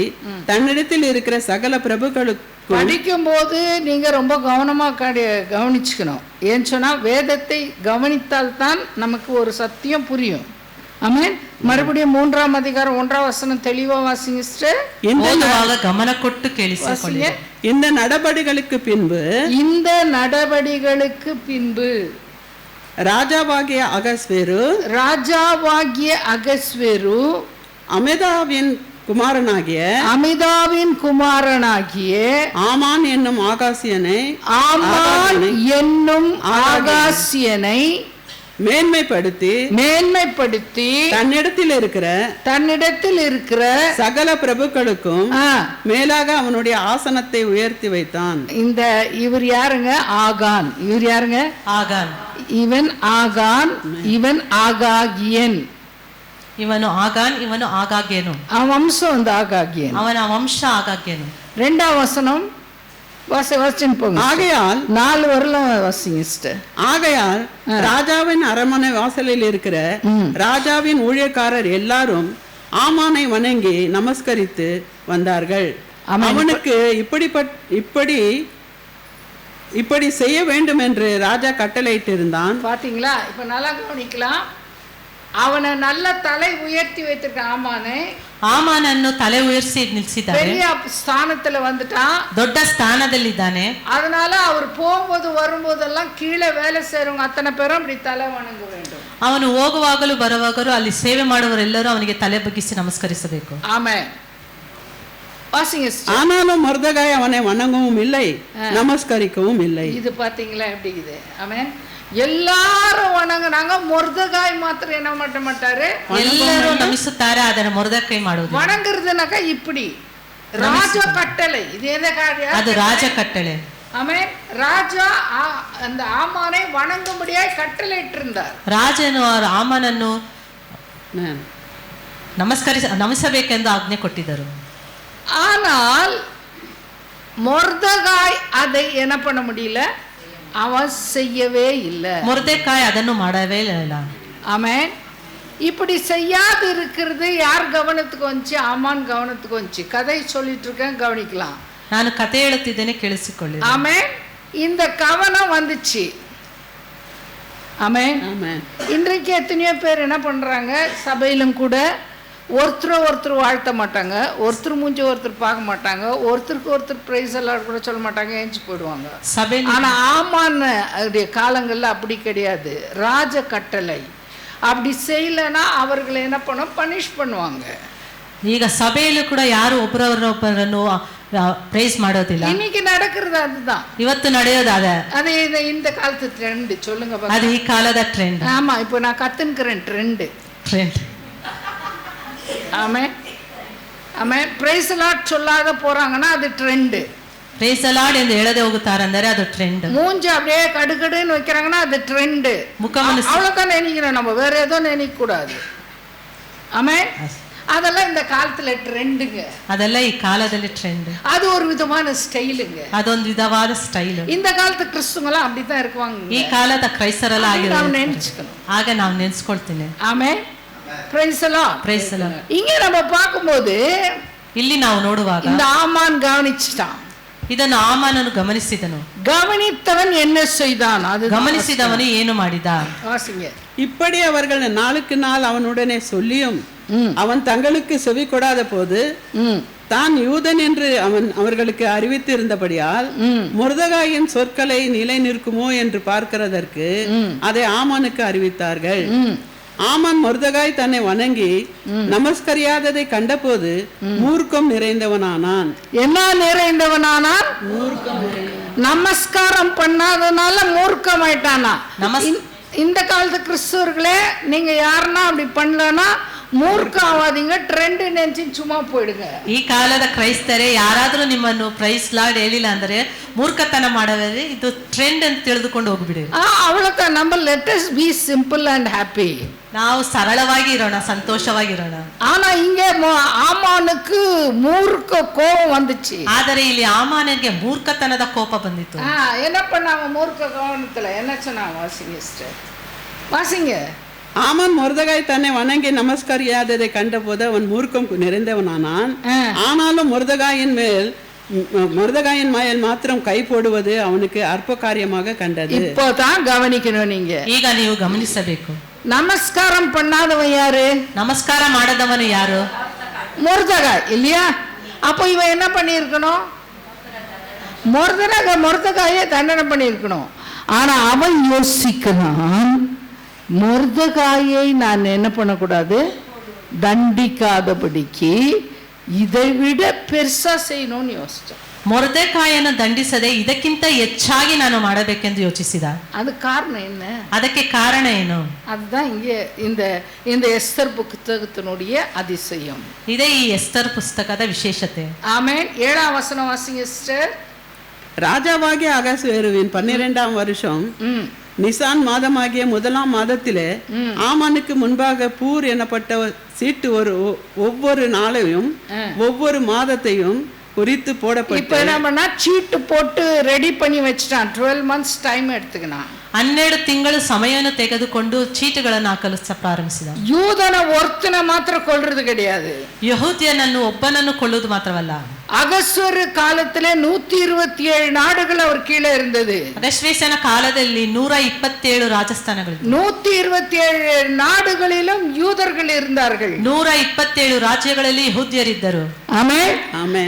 தன்னிடத்தில் இருக்கிற சகல பிரபுக்களுக்கு. படிக்கும் போது நீங்க ரொம்ப கவனமா கவனிச்சுக்கணும். ஏன்னு சொன்னா வேதத்தை கவனித்தால் தான் நமக்கு ஒரு சத்தியம் புரியும். ஆமென். மறுபடியும் 3ஆம் அதிகாரம் 1ஆம் வசனம் தெளிவா வாசிங்க சிஸ்டர். ஓதுவாக கவன கொட்டு கேளுங்க. இந்த நடபடிகளுக்கு பின்பு ராஜாவாகிய அகஸ்வேரு அமிதாவின் குமாரனாகிய ஆமான் என்னும் ஆகாசியனை மேன்மைப்படுத்தி தன்னிடத்தில் இருக்கிற சகல பிரபுக்களுக்கும் மேலாக அவனுடைய ஆசனத்தை உயர்த்தி வைத்தான். இந்த இவர் யாருங்க? ஆகான். இவர் யாருங்க? ஆகான். இவன் ஆகான், இவன் ஆகாகியன். ಇವನು ಆಗಾನ್, ಇವನು ಆಗಾಗ್ಯನು. அவன் வம்சம் ஆகாகியன். ಅವನ ವಂಶ ಆಗಾಗ್ಯನು. 2ஆம் வசனம் வாசிச்சுன்னு போங்க. ஆகையால் 4 வரலாம் வாசிங்க சிஸ்டர். ஆகையால் ராஜாவின் அரண்மனை வாசலில் இருக்கிற ராஜாவின் ஊழியக்காரர் எல்லாரும் ஆமானை வணங்கி நமஸ்கரித்து வந்தார்கள். அவனுக்கு இப்படி செய்ய வேண்டும் என்று ராஜா கட்டளையிட்டு இருந்தான். பாத்தீங்களா? இப்ப நல்லா கவனிக்கலாம். ಅವನ நல்ல தலை உயர்த்தி வைத்திருக்கான். ಆಮಾನನ್ನು ತಲೆ ಉಯರ್ಸಿ ನಿಲ್ಲಿಸಿದ್ದಾರೆ. பெரிய ஸ்தானத்துல வந்துட்டான், ದೊಡ್ಡ ಸ್ಥಾನದಲ್ಲಿದ್ದಾನೆ. அதனால அவர் போகும்போது வரும்போதெல்லாம் கீழே வேலை செய்றவங்க அத்தனை பேரும் அப்படி தலை வணங்க வேண்டும். ಅವನು ಹೋಗುವಾಗಲೂ ಬರುವಾಗಲೂ ಅಲ್ಲಿ ಸೇವೆ ಮಾಡುವವರೆಲ್ಲರೂ ಅವನಿಗೆ ತಲೆ ಬಗ್ಗಿಸಿ ನಮಸ್ಕರಿಸಬೇಕು. ஆமென். வாசிங்க. ஆனாலும் மொர்தெகாய் அவனை வணங்கவும் இல்லை, நமஸ்கரிக்கவும் இல்லை. இது பாத்தீங்களா எப்படி இது? ஆமென். எல்லாரும் வணங்குனாங்க, மொர்தெகாய் மாத்திரம் என்ன பண்ண மாட்டாரு? எல்லாரும் ನಮಿಸುತ್ತಾರೆ, ಆದರೆ ಮೊರ್ದೆಕಾಯಿ ಮಾಡುವುದು. வணங்குறதுனாக்கா இப்படி ராஜ கட்டளை. இது எந்த காரியம்? அது ராஜ கட்டளை. ஆமென். ராஜா அந்த ஆமானை வணங்கும்படியாய் கட்டளையிட்டு இருந்தார். ರಾಜನು ಆಮನನ್ನು ನಮಿಸಬೇಕೆಂದು ಆಜ್ಞೆ ಕೊಟ್ಟಿದ್ದರು. ஆனால் மொர்தெகாய் அதை என்ன பண்ண முடியல, அவன் செய்யவே இல்லை. ಮೊರ್ದೆಕಾಯಿ ಅದನ್ನು ಮಾಡவே ಇಲ್ಲ. ஆமென். இப்படி செய்யாது இருக்கிறது யார் கவனத்துக்கு வந்துச்சு? ஆமான் கவனத்துக்கு வந்துச்சு. கதை சொல்லிட்டு இருக்கேன், கவனிக்கலாம். ನಾನು ಕಥೆ ಹೇಳುತ್ತಿದ್ದೇನೆ, ಕೇಳಿಸಿಕೊಳ್ಳಿ. ஆமென். இந்த கவனம் வந்துச்சு. ஆமென். ஆமென். இன்றைக்கு எத்தனையோ பேர் என்ன பண்ணுறாங்க, சபையிலும் கூட ஒருத்தர் வாழ்த்த மாட்டாங்க, ஒருத்தர் மூஞ்சி ஒருத்தர் பார்க்க மாட்டாங்க, ஒருத்தருக்கு ஒருத்தர் ப்ரைஸ் எல்லாம் கூட சொல்ல மாட்டாங்க, ஏஞ்சி போயிடுவாங்க. ಸಭೆಯಲ್ಲಿ ஆனால் ஆமான் அவருடைய காலங்களில் அப்படி கிடையாது. ராஜ கட்டளை அப்படி செய்யலைன்னா அவர்களை என்ன பண்ண பனிஷ் பண்ணுவாங்க. ಈಗ ಸಭೆಯಲ್ಲೂ ಕೂಡ ಯಾರು ಒಬ್ಬರೊಬ್ಬರನ್ನು ಪ್ರೈಸ್ ಮಾಡೋದಿಲ್ಲ. இன்னைக்கு நடக்கிறது அதுதான். ಇವತ್ತು ನಡೆಯೋದು ಅದೇ. அது இந்த காலத்து ட்ரெண்ட். சொல்லுங்க ಅದು பாருங்க. ಈ ಕಾಲದ ಟ್ರೆಂಡ್. ஆமா, இப்போ நான் கத்துக்கிறேன் ட்ரெண்ட். ஆமென் ஆமென். பிரைஸ் லார்ட் சொல்லாத போறாங்கன்னா அது ட்ரெண்ட். ಪ್ರೈಸ್ ದಿ ಲಾರ್ಡ್ ಎಂದು ಹೇಳದೆ ಹೋಗುತ್ತಾರೆ ಅಂದರೆ ಅದು ಟ್ರೆಂಡ್. மூஞ்சி அப்படியே கடுகடுன்னு வைக்கிறாங்கன்னா அது ட்ரெண்ட். முகமனு அவ்வளோதான் நினைக்கிறோம், நம்ம வேற ஏதோ நினைக்க கூடாது. ஆமென். அதெல்லாம் இந்த காலத்துல ட்ரெண்டுங்க. ಅದೆಲ್ಲ ಈ ಕಾಲದಲ್ಲಿ ಟ್ರೆಂಡ್. அது ஒரு விதமான ஸ்டைலுங்க. ಅದೊಂದು ವಿಧವಾದ ಸ್ಟೈಲ್. இந்த காலத்து கிறிஸ்துவங்களாம் அப்படித்தான் இருக்குவாங்க. ಈ ಕಾಲದ ಕ್ರೈಸ್ತರೆಲ್ಲ ಆಗಿರೋದು ನಾವು ನೆನೆಸ್ಕணும். ಆಗ ನಾವು ನೆನೆಸ್ಕೊಳ್ತೀನಿ. ஆமென். Praise the Lord. Praise the Lord. இங்க நம்ம பார்க்கும்போது ಇಲ್ಲಿ ನಾವು ನೋಡುವಾಗ இந்த ஆமான் கவனிச்சிட்டான். ಇದನ್ನು ಆಮಾನನು ಗಮನಿಸಿದನು. கவனித்தவன் என்ன செய்தான்? அது ಗಮನಿಸಿದವನು ಏನು ಮಾಡಿದ? வாசிங்க. இப்படி அவர்கள் நாளுக்கு நாள் அவனுடனே சொல்லியும் அவன் தங்களுக்கு செவி கொடாத போது தான் யூதன் என்று அவர்களுக்கு அறிவித்து இருந்தபடியால் மொர்தெகாயின் சொற்களை நிலை நிற்குமோ என்று பார்க்கிறதற்கு அதை ஆமானுக்கு அறிவித்தார்கள். ஆமான் மொர்தெகாய் தன்னை வணங்கி நமஸ்கரியாததை கண்டபோது மூர்க்கம் நிறைந்தவனானான். என்ன நிறைந்தவனானான்? நமஸ்காரம் பண்ணாதனால மூர்க்கமாயிட்டானா? இந்த காலத்து கிறிஸ்தவர்களே, நீங்க யாருன்னா அப்படி பண்ணலன்னா ಮೂರ್ಖ ಆವಾದೀಗ ಟ್ರೆಂಡ್ ನೆನ್ಸಿ ಸುಮ್ಮ போயிடுங்க. ಈ ಕಾಲದ ಕ್ರೈಸ್ತರೇ ಯಾರಾದರೂ ನಿಮ್ಮನ್ನು ಪ್ರೈಸ್ ಲಾರ್ಡ್ ಹೇಳಿಲ್ಲ ಅಂದರೆ ಮೂರ್ಖತನ ಮಾಡಬೇಡಿ, ಇದು ಟ್ರೆಂಡ್ ಅಂತ ತಿಳಿದುಕೊಂಡು ಹೋಗ್ಬಿಡಿ. ಅವಳಕ ನಮ್ಮ let us be simple and happy. ನಾವು ಸರಳವಾಗಿ ಇರೋಣ, ಸಂತೋಷವಾಗಿರೋಣ. ஆனா இங்க ஆமானுக்கு மூர்க்க கோபம் வந்துச்சு. ಆದರೆ ಇಲ್ಲಿ ಆಮಾನನಿಗೆ ಮೂರ್ಖತನದ ಕೋಪ ಬಂದಿತ್ತು. என்ன பண்ணாங்க? மூர்க்க கோபத்துல என்ன சொன்னாங்க? வாசிங்க சிஸ்டர், வாசிங்க. ஆமான் மொர்தெகாய் தன்னை வணங்கி நமஸ்கரியாததை கண்டபோது அவன் மூர்க்கம் நிறைந்தவனானான். ஆனாலும் மொர்தெகாயின் மேல் மாத்திரம் கை போடுவது அவனுக்கு அற்ப காரியமாக கண்டது. இப்போதான் கவனிக்கணும் நீங்க. ಈಗ ನೀವು ಗಮನಿಸಬೇಕು. நமஸ்காரம் பண்ணாதவன் யாரு? நமஸ்கார ಮಾಡದವನು ಯಾರು? மொர்தெகாய் இல்லையா? அப்போ இவன் என்ன பண்ணியிருக்கணும்? மொர்தெகாயை தண்டனை பண்ணியிருக்கணும். ஆனா அவன் யோசிக்கிறான், மொர்தெகாயை நான் என்ன பண்ணக்கூடாது, தண்டிக்காதபடிக்கு இதை விட பெருசா செய்யணும்னு யோசிச்சோம். ಮೊರ್ದೆಕಾಯನ್ನು ದಂಡಿಸದೆ ಇದಕ್ಕಿಂತ ಹೆಚ್ಚಾಗಿ ನಾನು ಮಾಡಬೇಕೆಂದು ಯೋಚಿಸಿದ. அது காரணம் என்ன? ಅದಕ್ಕೆ ಕಾರಣ ಏನು? அதுதான் இங்கே இந்த எஸ்தர் புத்தகத்தினுடைய அதிசயம். ಇದೇ ಈ ಎಸ್ತರ್ ಪುಸ್ತಕದ ವಿಶೇಷತೆ. ஆமென். 7ஆம் வசனம் வாசிங்க சிஸ்டர். ராஜாவாகிய அகசுவேருவின் 12ஆம் வருஷம் நிசான் மாதமாகிய 1ஆம் மாதத்திலே ஆமானுக்கு முன்பாக பூர் எனப்பட்ட சீட்டு ஒவ்வொரு நாளையும் ஒவ்வொரு மாதத்தையும் குறித்து போடப்பட்டு, இப்ப என்ன பண்ணா, சீட்டு போட்டு ரெடி பண்ணி வச்சுட்டான். 12 months டைம் எடுத்துக்கினான். 12 ತಿಂಗಳು ಸಮಯವನ್ನು ತೆಗೆದುಕೊಂಡು ಚೀಟುಗಳನ್ನು ಹಾಕಲು ಪ್ರಾರಂಭಿಸಿದ. யூதன ஒருத்தனை மாத்திரம் கொல்றது கிடையாது, ಯಹೂದ್ಯನನ್ನು ಒಬ್ಬನನ್ನು ಕೊಲ್ಲುವುದು ಮಾತ್ರವಲ್ಲ. அகஸ்வரு காலத்துல 127 நாடுகள் அவர் கீழே இருந்தது. ಅಗಸ್ವೇಶನ ಕಾಲದಲ್ಲಿ 127 ರಾಜಸ್ಥಾನಗಳು. 127 நாடுகளிலும் யூதர்கள் இருந்தார்கள். 127 ರಾಜ್ಯಗಳಲ್ಲಿ ಯಹೂದ್ಯರಿದ್ದರು. ஆமென்.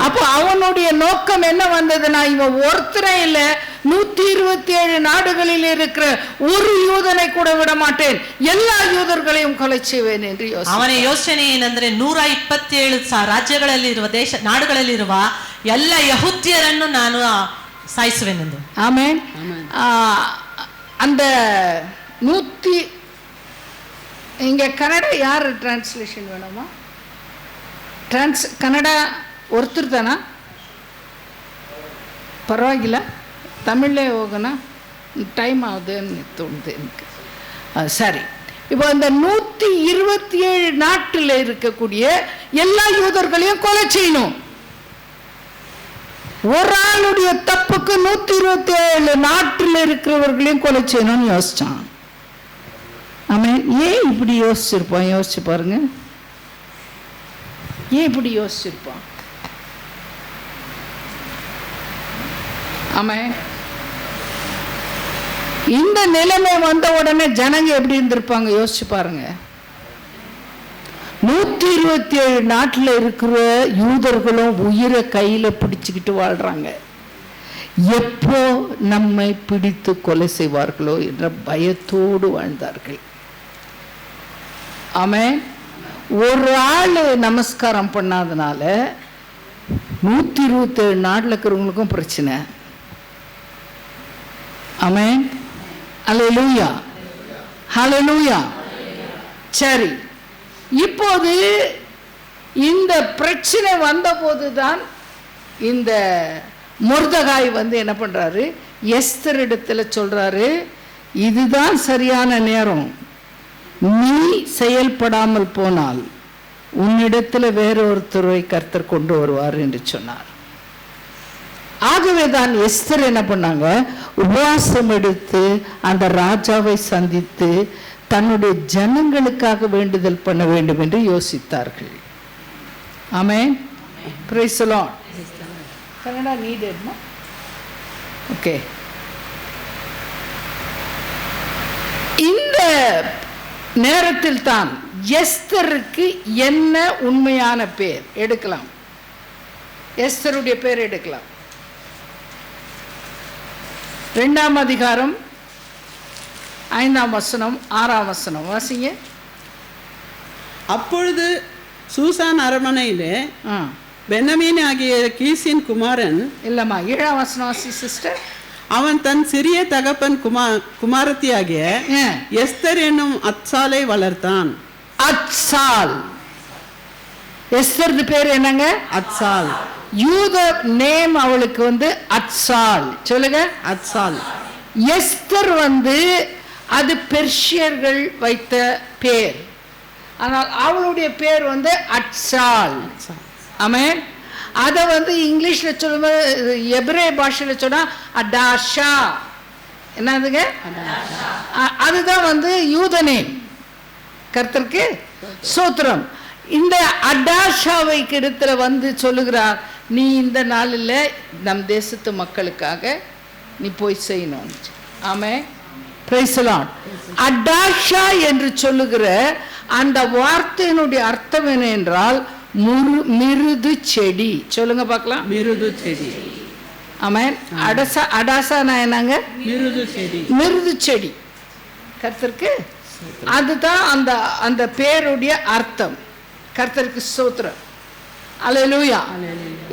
அப்போ அவனுடைய நோக்கம் என்ன வந்ததுன்னா, இவன் ஒருத்தரே இல்ல, 127 நாடுகளில் இருக்கிற ஒரு யூதனை கூட விட மாட்டேன், எல்லா யூதர்களையும் கொலை செய்வேன் என்று யோசித்தான். ಅವನ ಯೋಚನೆ ಏನಂದ್ರೆ 127 ರಾಜ್ಯಗಳಲ್ಲಿರುವ ನಾಡುಗಳಲ್ಲಿರುವ ಎಲ್ಲ ಯಹೂದ್ಯರನ್ನು ನಾನು ಸಾಯಿಸುವೆನೆಂದು. ஆமென். அந்த 100 இங்க கன்னட யார் டிரான்ஸ்லேஷன் வேணுமா? கன்னடா ஒருத்தர் தானா? ಪರವಾಗಿಲ್ಲ, தமிழ்லே ಹೋಗೋಣ, டைம் ஆகுதுன்னு தோணுது எனக்கு. சரி, இப்போ அந்த 127 நாட்டில் இருக்கக்கூடிய எல்லா யூதர்களையும் கொலை செய்யணும். ஒரு ஆளுடைய தப்புக்கு 127 நாட்டில் இருக்கிறவர்களையும் கொலை செய்யணும்னு யோசிச்சான். ஆமென். ஏன் இப்படி யோசிச்சிருப்பான்? யோசிச்சு பாருங்க, ஏன் இப்படி யோசிச்சிருப்பான்? ஆமென். இந்த நிலைமை வந்த உடனே ஜனங்க எப்படி இருந்திருப்பாங்க யோசிச்சு பாருங்க. 127 நாட்டில் இருக்கிற யூதர்களும் உயிரை கையில பிடிச்சுக்கிட்டு வாழ்றாங்க. எப்போ நம்மை பிடித்து கொலை செய்வார்களோ என்ற பயத்தோடு வாழ்ந்தார்கள். ஆமென். ஒரு ஆள் நமஸ்காரம் பண்ணாதனால 127 நாட்டில் இருக்கிறவங்களுக்கும் பிரச்சனை. ஆமென். ஹல்லேலூயா, ஹல்லேலூயா. சரி, இப்போது இந்த பிரச்சனை வந்தபோது தான் இந்த மொர்தகாய் என்ன பண்றாரு, எஸ்தர் இடத்துல சொல்றாரு, இதுதான் சரியான நேரம், நீ செயல்படாமல் போனால் உன்னிடத்துல வேறொருத்தரை கர்த்தர் கொண்டு வருவார் என்று சொன்னார். ஆகவே தான் எஸ்தர் என்ன பண்ணாங்க, உபவாசம் எடுத்து அந்த ராஜாவை சந்தித்து தன்னுடைய ஜனங்களுக்காக வேண்டுதல் பண்ண வேண்டும் என்று யோசித்தார்கள். ஆமென். Praise the Lord. கன்னடா நீடட்மா? ஓகே. இந்த நேரத்தில் தான் எஸ்தருக்கு என்ன உண்மையான பேர் எடுக்கலாம், எஸ்தருடைய பேர் எடுக்கலாம். 2ஆம் அதிகாரம் 5ஆம் வசனம் 6ஆம் வசனம் வாசிங்க. அப்பொழுது சூசான் அரண்மனையிலே பென்னமீன் ஆகிய கீசின் குமாரன், இல்லம்மா 7ஆம் வசனம் வாசி சிஸ்டர். அவன் தன் சிறிய தகப்பன் குமாரத்தியாகிய எஸ்தர் என்னும் அத்சாலை வளர்த்தான். அத்சால், எஸ்தர் பேர் என்னங்க? அத்சால். யூத நேம் அவளுக்கு அத்சால். சொல்லுங்க, அத்சால். எஸ்தர் அது பெர்ஷியர்கள் வைத்த பேர், ஆனால் அவளுடைய பேர் அட்சால். ஆமென். அதை இங்கிலீஷ்ல சொல்லும்போது எபிரே பாஷையில சொன்னா அடாஷா. என்னதுங்க? அதுதான் யூத நேம். கர்த்தருக்கு ஸ்தோத்திரம். இந்த அடாஷாவை இடத்துல சொல்லுகிறார், நீ இந்த நாளில் நம் தேசத்து மக்களுக்காக நீ போய் செய்யணும். ஆமென். Praise the Lord. அடாஷா என்று சொல்லுகிற அந்த வார்த்தையினுடைய அர்த்தம் என்ன என்றால் மிருது செடி. சொல்லுங்க பார்க்கலாம். மிருது செடி. ஆமென். அடாசானா என்னங்க? மிருது செடி. மிருது செடி. கர்த்தருக்கு அதுதான் அந்த அந்த பேருடைய அர்த்தம். கர்த்தருக்கு ஸ்தோத்திரம். அல்லேலூயா.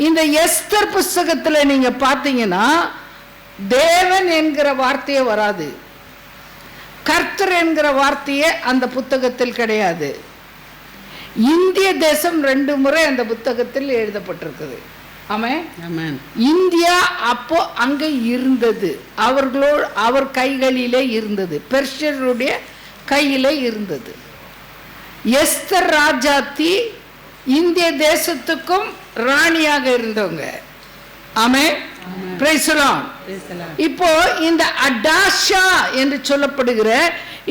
இந்த எஸ்தர் புஸ்தகத்துல நீங்க பார்த்தீங்கன்னா தேவன் என்கிற வார்த்தையே வராது, கர்த்தர் என்கிற வார்த்தையே அந்த புத்தகத்தில் கிடையாது. இந்திய தேசம் 2 முறை அந்த புத்தகத்தில் எழுதப்பட்டிருக்குது. ஆமென். இந்தியா அப்போ அங்க இருந்தது, அவர் கைகளிலே இருந்தது, பெர்ஷியருடைய கையிலே இருந்தது. எஸ்தர் ராஜாத்தி இந்திய தேசத்துக்கும் ராணியாக இருந்தவங்க. ஆமென். Praise the Lord. இப்போ இந்த அடாஷா என்று சொல்லப்படுகிற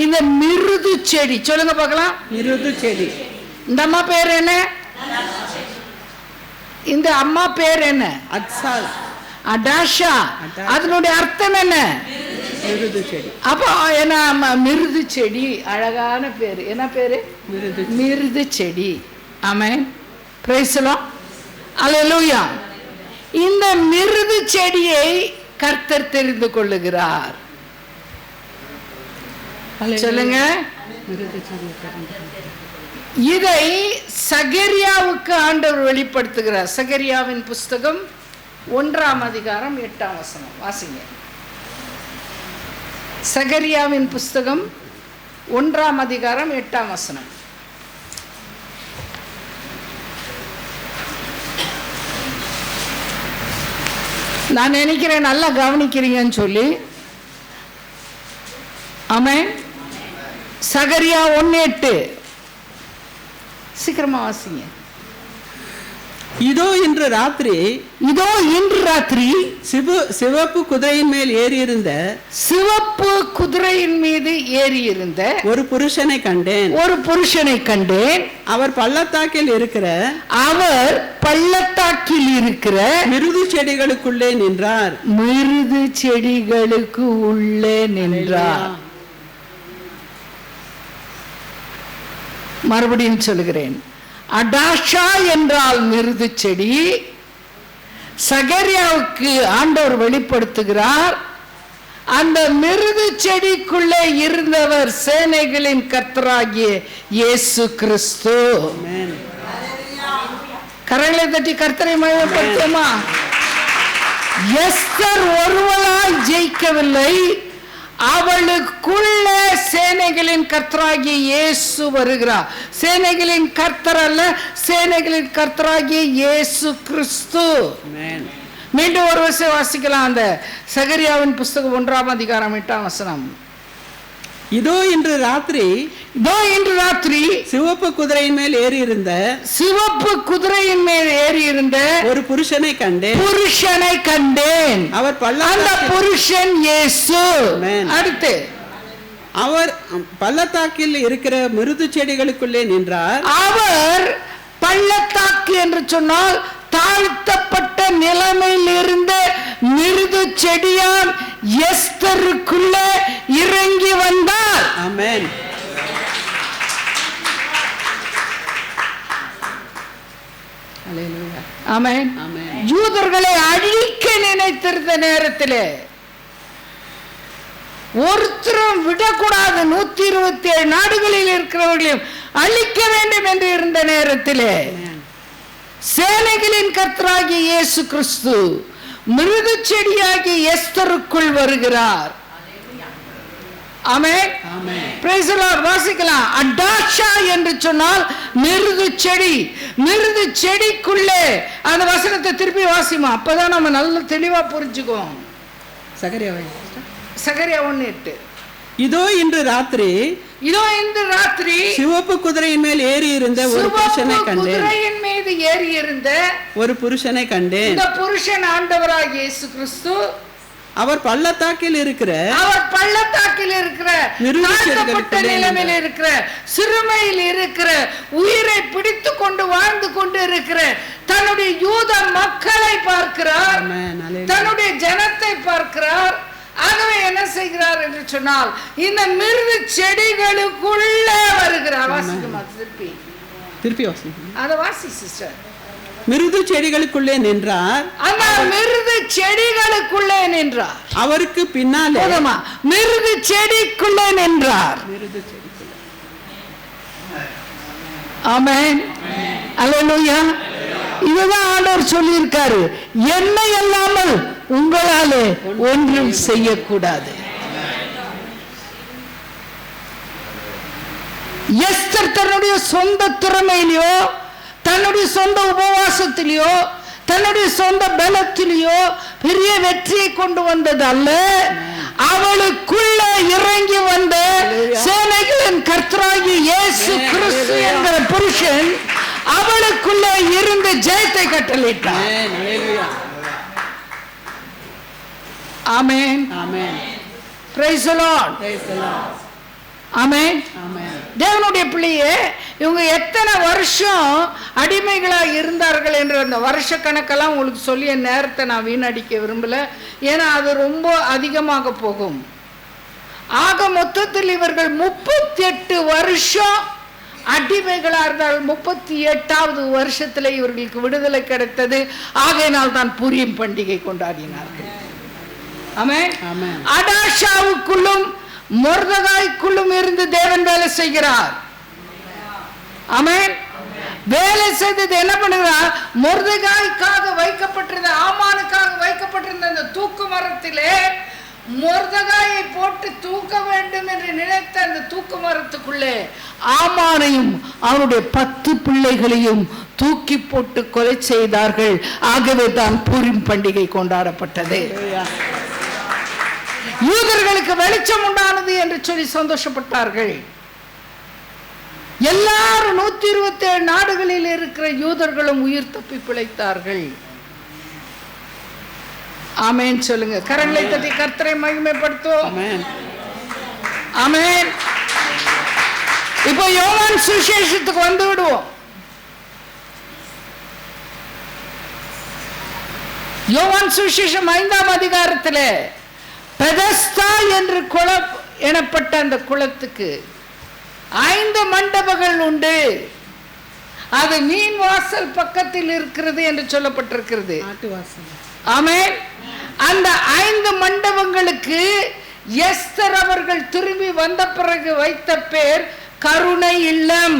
இந்த மிருது செடி, சொல்லுங்க பார்க்கலாம். மிருது செடி. இந்த அம்மா பேர் என்ன? இந்த அம்மா பேர் என்ன? அத்சால். அடாஷா. அதனுடைய அர்த்தம் என்ன? மிருது செடி. அப்போ என்ன? மிருது செடி. அழகான பேரு. என்ன பேரு? மிருது செடி. ஆமென். Praise the Lord. அல்லேலூயா. இந்த மிருது செடியை கர்த்தர் தெரிந்து கொள்ளுகிறார். சொல்லுங்க. இதை சகரியாவுக்கு ஆண்டவர் வெளிப்படுத்துகிறார். சகரியாவின் புஸ்தகம் 1ஆம் அதிகாரம் 8ஆம் வசனம் வாசிங்க. சகரியாவின் புஸ்தகம் 1ஆம் அதிகாரம் 8ஆம் வசனம். நான் நினைக்கிறேன் நல்லா கவனிக்கிறீங்கன்னு சொல்லி. ஆமென். சகரியா 1:8 சீக்கிரமா வாசிங்க. இதோ இன்று ராத்திரி சிவப்பு குதிரையின் மேல் ஏறியிருந்த ஒரு புருஷனை கண்டேன். அவர் பள்ளத்தாக்கில் இருக்கிற மிருது செடிகளுக்குள்ளே நின்றார். மறுபடியும் சொல்கிறேன். அடாஷா என்றால் மிருது செடி. சகரியாவுக்கு ஆண்டவர் வெளிப்படுத்துகிறார், அந்த மிருது செடிக்குள்ளே இருந்தவர் சேனைகளின் கர்த்தராகிய இயேசு கிறிஸ்து. கரங்களை தட்டி கர்த்தரை மகிமைப்படுத்துமா? எஸ்தர் ஒருவளாய் ஜெயிக்கவில்லை, அவளுக்குள்ள சேனைகளின் கர்த்தராகிய இயேசு வருகிறார். சேனைகளின் கர்த்தர் அல்ல, சேனைகளின் கர்த்தராகிய இயேசு கிறிஸ்து. மீண்டும் ஒரு வசனம் வாசிக்கலாம். அந்த சகரியாவின் புஸ்தகம் 1ஆம் அதிகாரம் 8ஆம் வசனம். இதோ இன்று ராத்திரி சிவப்பு குதிரையின் மேல் ஏறியிருந்த ஒரு புருஷனை கண்டேன். அவர் அந்த புருஷன் இயேசு. அடுத்து அவர் பள்ளத்தாக்கில் இருக்கிற மிருது செடிகளுக்குள்ளே நின்றார். அவர் பள்ளத்தாக்கு என்று சொன்னால் தாழ்த்தப்பட்ட நிலைமையில் இருந்த மிருது செடியான் எஸ்தருக்குள்ளே இறங்கி வந்தார். ஆமென். ஆமென். யூதர்களை அழிக்க நினைத்திருந்த நேரத்திலே, ஒருத்தரும் விடக்கூடாது, 127 நாடுகளில் இருக்கிறவர்களையும் அழிக்க வேண்டும் என்று இருந்த நேரத்திலே, சேனைகளின் கர்த்தராகிய இயேசு கிறிஸ்து மிருது செடியாகிய எஸ்தருக்குள் வருகிறார். ஆமென். Praise the Lord. வாசிக்கலாம். அடாஷா என்று சொன்னால் மிருது செடி. மிருது செடிக்குள்ளே, அந்த வசனத்தை திருப்பி வாசிமா, அப்பதான் நம்ம நல்ல தெளிவா புரிஞ்சுக்குவோம். சகரியா 1:8. இதோ இன்று ராத்திரி சிவப்பு குதிரையின் மேல் ஏறியிருந்த ஒரு புருஷனை கண்டேன். இந்த புருஷன் ஆண்டவராகிய இயேசு கிறிஸ்து. அவர் பள்ளத்தாக்கில் இருக்கிற தாழ்த்தப்பட்ட நிலைமையில் இருக்கிற, சிறுமையில் இருக்கிற, உயிரை பிடித்து கொண்டு வாழ்ந்து கொண்டு இருக்கிற தன்னுடைய யூத மக்களை பார்க்கிறார், தன்னுடைய ஜனத்தை பார்க்கிறார். ஆகவே என்ன செய்கிறார் என்று சொன்னால், இந்த மிருது செடிகளுக்குள்ளே வருகிறார். வாசிக்குமா? திருப்பி அதை வாசி சிஸ்டர். மிருது செடிகளுக்குள்ளே நின்றார். அந்த மிருது செடிகளுக்குள்ளே நின்றார். அவருக்கு பின்னாலே மிருது செடிக்குள்ளே நின்றார். ஆமென். அல்லேலூயா. இதுதான் ஆண்டவர் சொல்லியிருக்காரு, என்னை அல்லாமல் உங்களாலே ஒன்றும் செய்யக்கூடாது. எஸ்தர் தன்னுடைய சொந்த திறமையிலையோ, தன்னுடைய சொந்த உபவாசத்திலேயோ, தன்னுடைய சொந்த பலத்திலேயோ பெரிய வெற்றியை கொண்டு வந்தது அல்ல. அவளுக்குள்ள இறங்கி வந்த சேனைகளின் கர்த்தராகிய இயேசு கிறிஸ்து என்கிற புருஷன் அவளுக்குள்ள இருந்து ஜெயத்தை கட்டளையிட்டார். ஆமென். Praise the Lord. ஆமென். தேவனுடைய பிள்ளையே, இவங்க எத்தனை வருஷம் அடிமைகளா இருந்தார்கள் என்ற அந்த வருஷ கணக்கெல்லாம் உங்களுக்கு சொல்லிய நேரத்தை நான் வீணடிக்க விரும்பல, ஏன்னா அது ரொம்ப அதிகமாக போகும். ஆக மொத்தத்தில் இவர்கள் 38 வருஷம் அடிமைகளா இருந்தார்கள். 38வது வருஷத்துல இவர்களுக்கு விடுதலை கிடைத்தது. ஆகையினால் தான் பூரியம் பண்டிகை கொண்டாடினார்கள். ஆமென். அடாஷாவுக்குள்ளும் மொர்தெகாய்க்குள்ளும் இருந்து தேவன் வேலை செய்கிறார். ஆமென். வேலை செய்தது என்ன பண்ணுகிறார்? மொர்தெகாய்க்காக வைக்கப்பட்டிருந்த, ஆமானுக்காக வைக்கப்பட்டிருந்த அந்த தூக்கு மரத்திலே மொர்தெகாயை போட்டு தூக்க வேண்டும் என்று நினைத்த அந்த தூக்கு மரத்துக்குள்ளே ஆமானையும் அவனுடைய 10 பிள்ளைகளையும் தூக்கி போட்டு கொலை செய்தார்கள். ஆகவே தான் பூரிம் பண்டிகை கொண்டாடப்பட்டது. யூதர்களுக்கு வெளிச்சம் உண்டானது என்று சொல்லி சந்தோஷப்பட்டார்கள். எல்லாரும் 127 நாடுகளில் இருக்கிற யூதர்களும் உயிர் தப்பி பிழைத்தார்கள். ஆமென் சொல்லுங்க. கரங்களை தட்டி கர்த்தரை மகிமைப்படுத்துவோம். ஆமென். இப்போ யோவான் சுவிசேஷத்துக்கு வந்து விடுவோம். யோவான் சுவிசேஷம் 5ஆம் அதிகாரத்தில் பெதஸ்தா என்று குளம் எனப்பட்ட அந்த குளத்துக்கு 5 மண்டபங்கள் உண்டு. அது மீன் வாசல் பக்கத்தில் இருக்கிறது என்று சொல்லப்பட்டிருக்கிறது. ஆமென். அந்த 5 மண்டபங்களுக்கு எஸ்தர் அவர்கள் திரும்பி வந்த பிறகு வைத்த பேர் கருணை இல்லம்.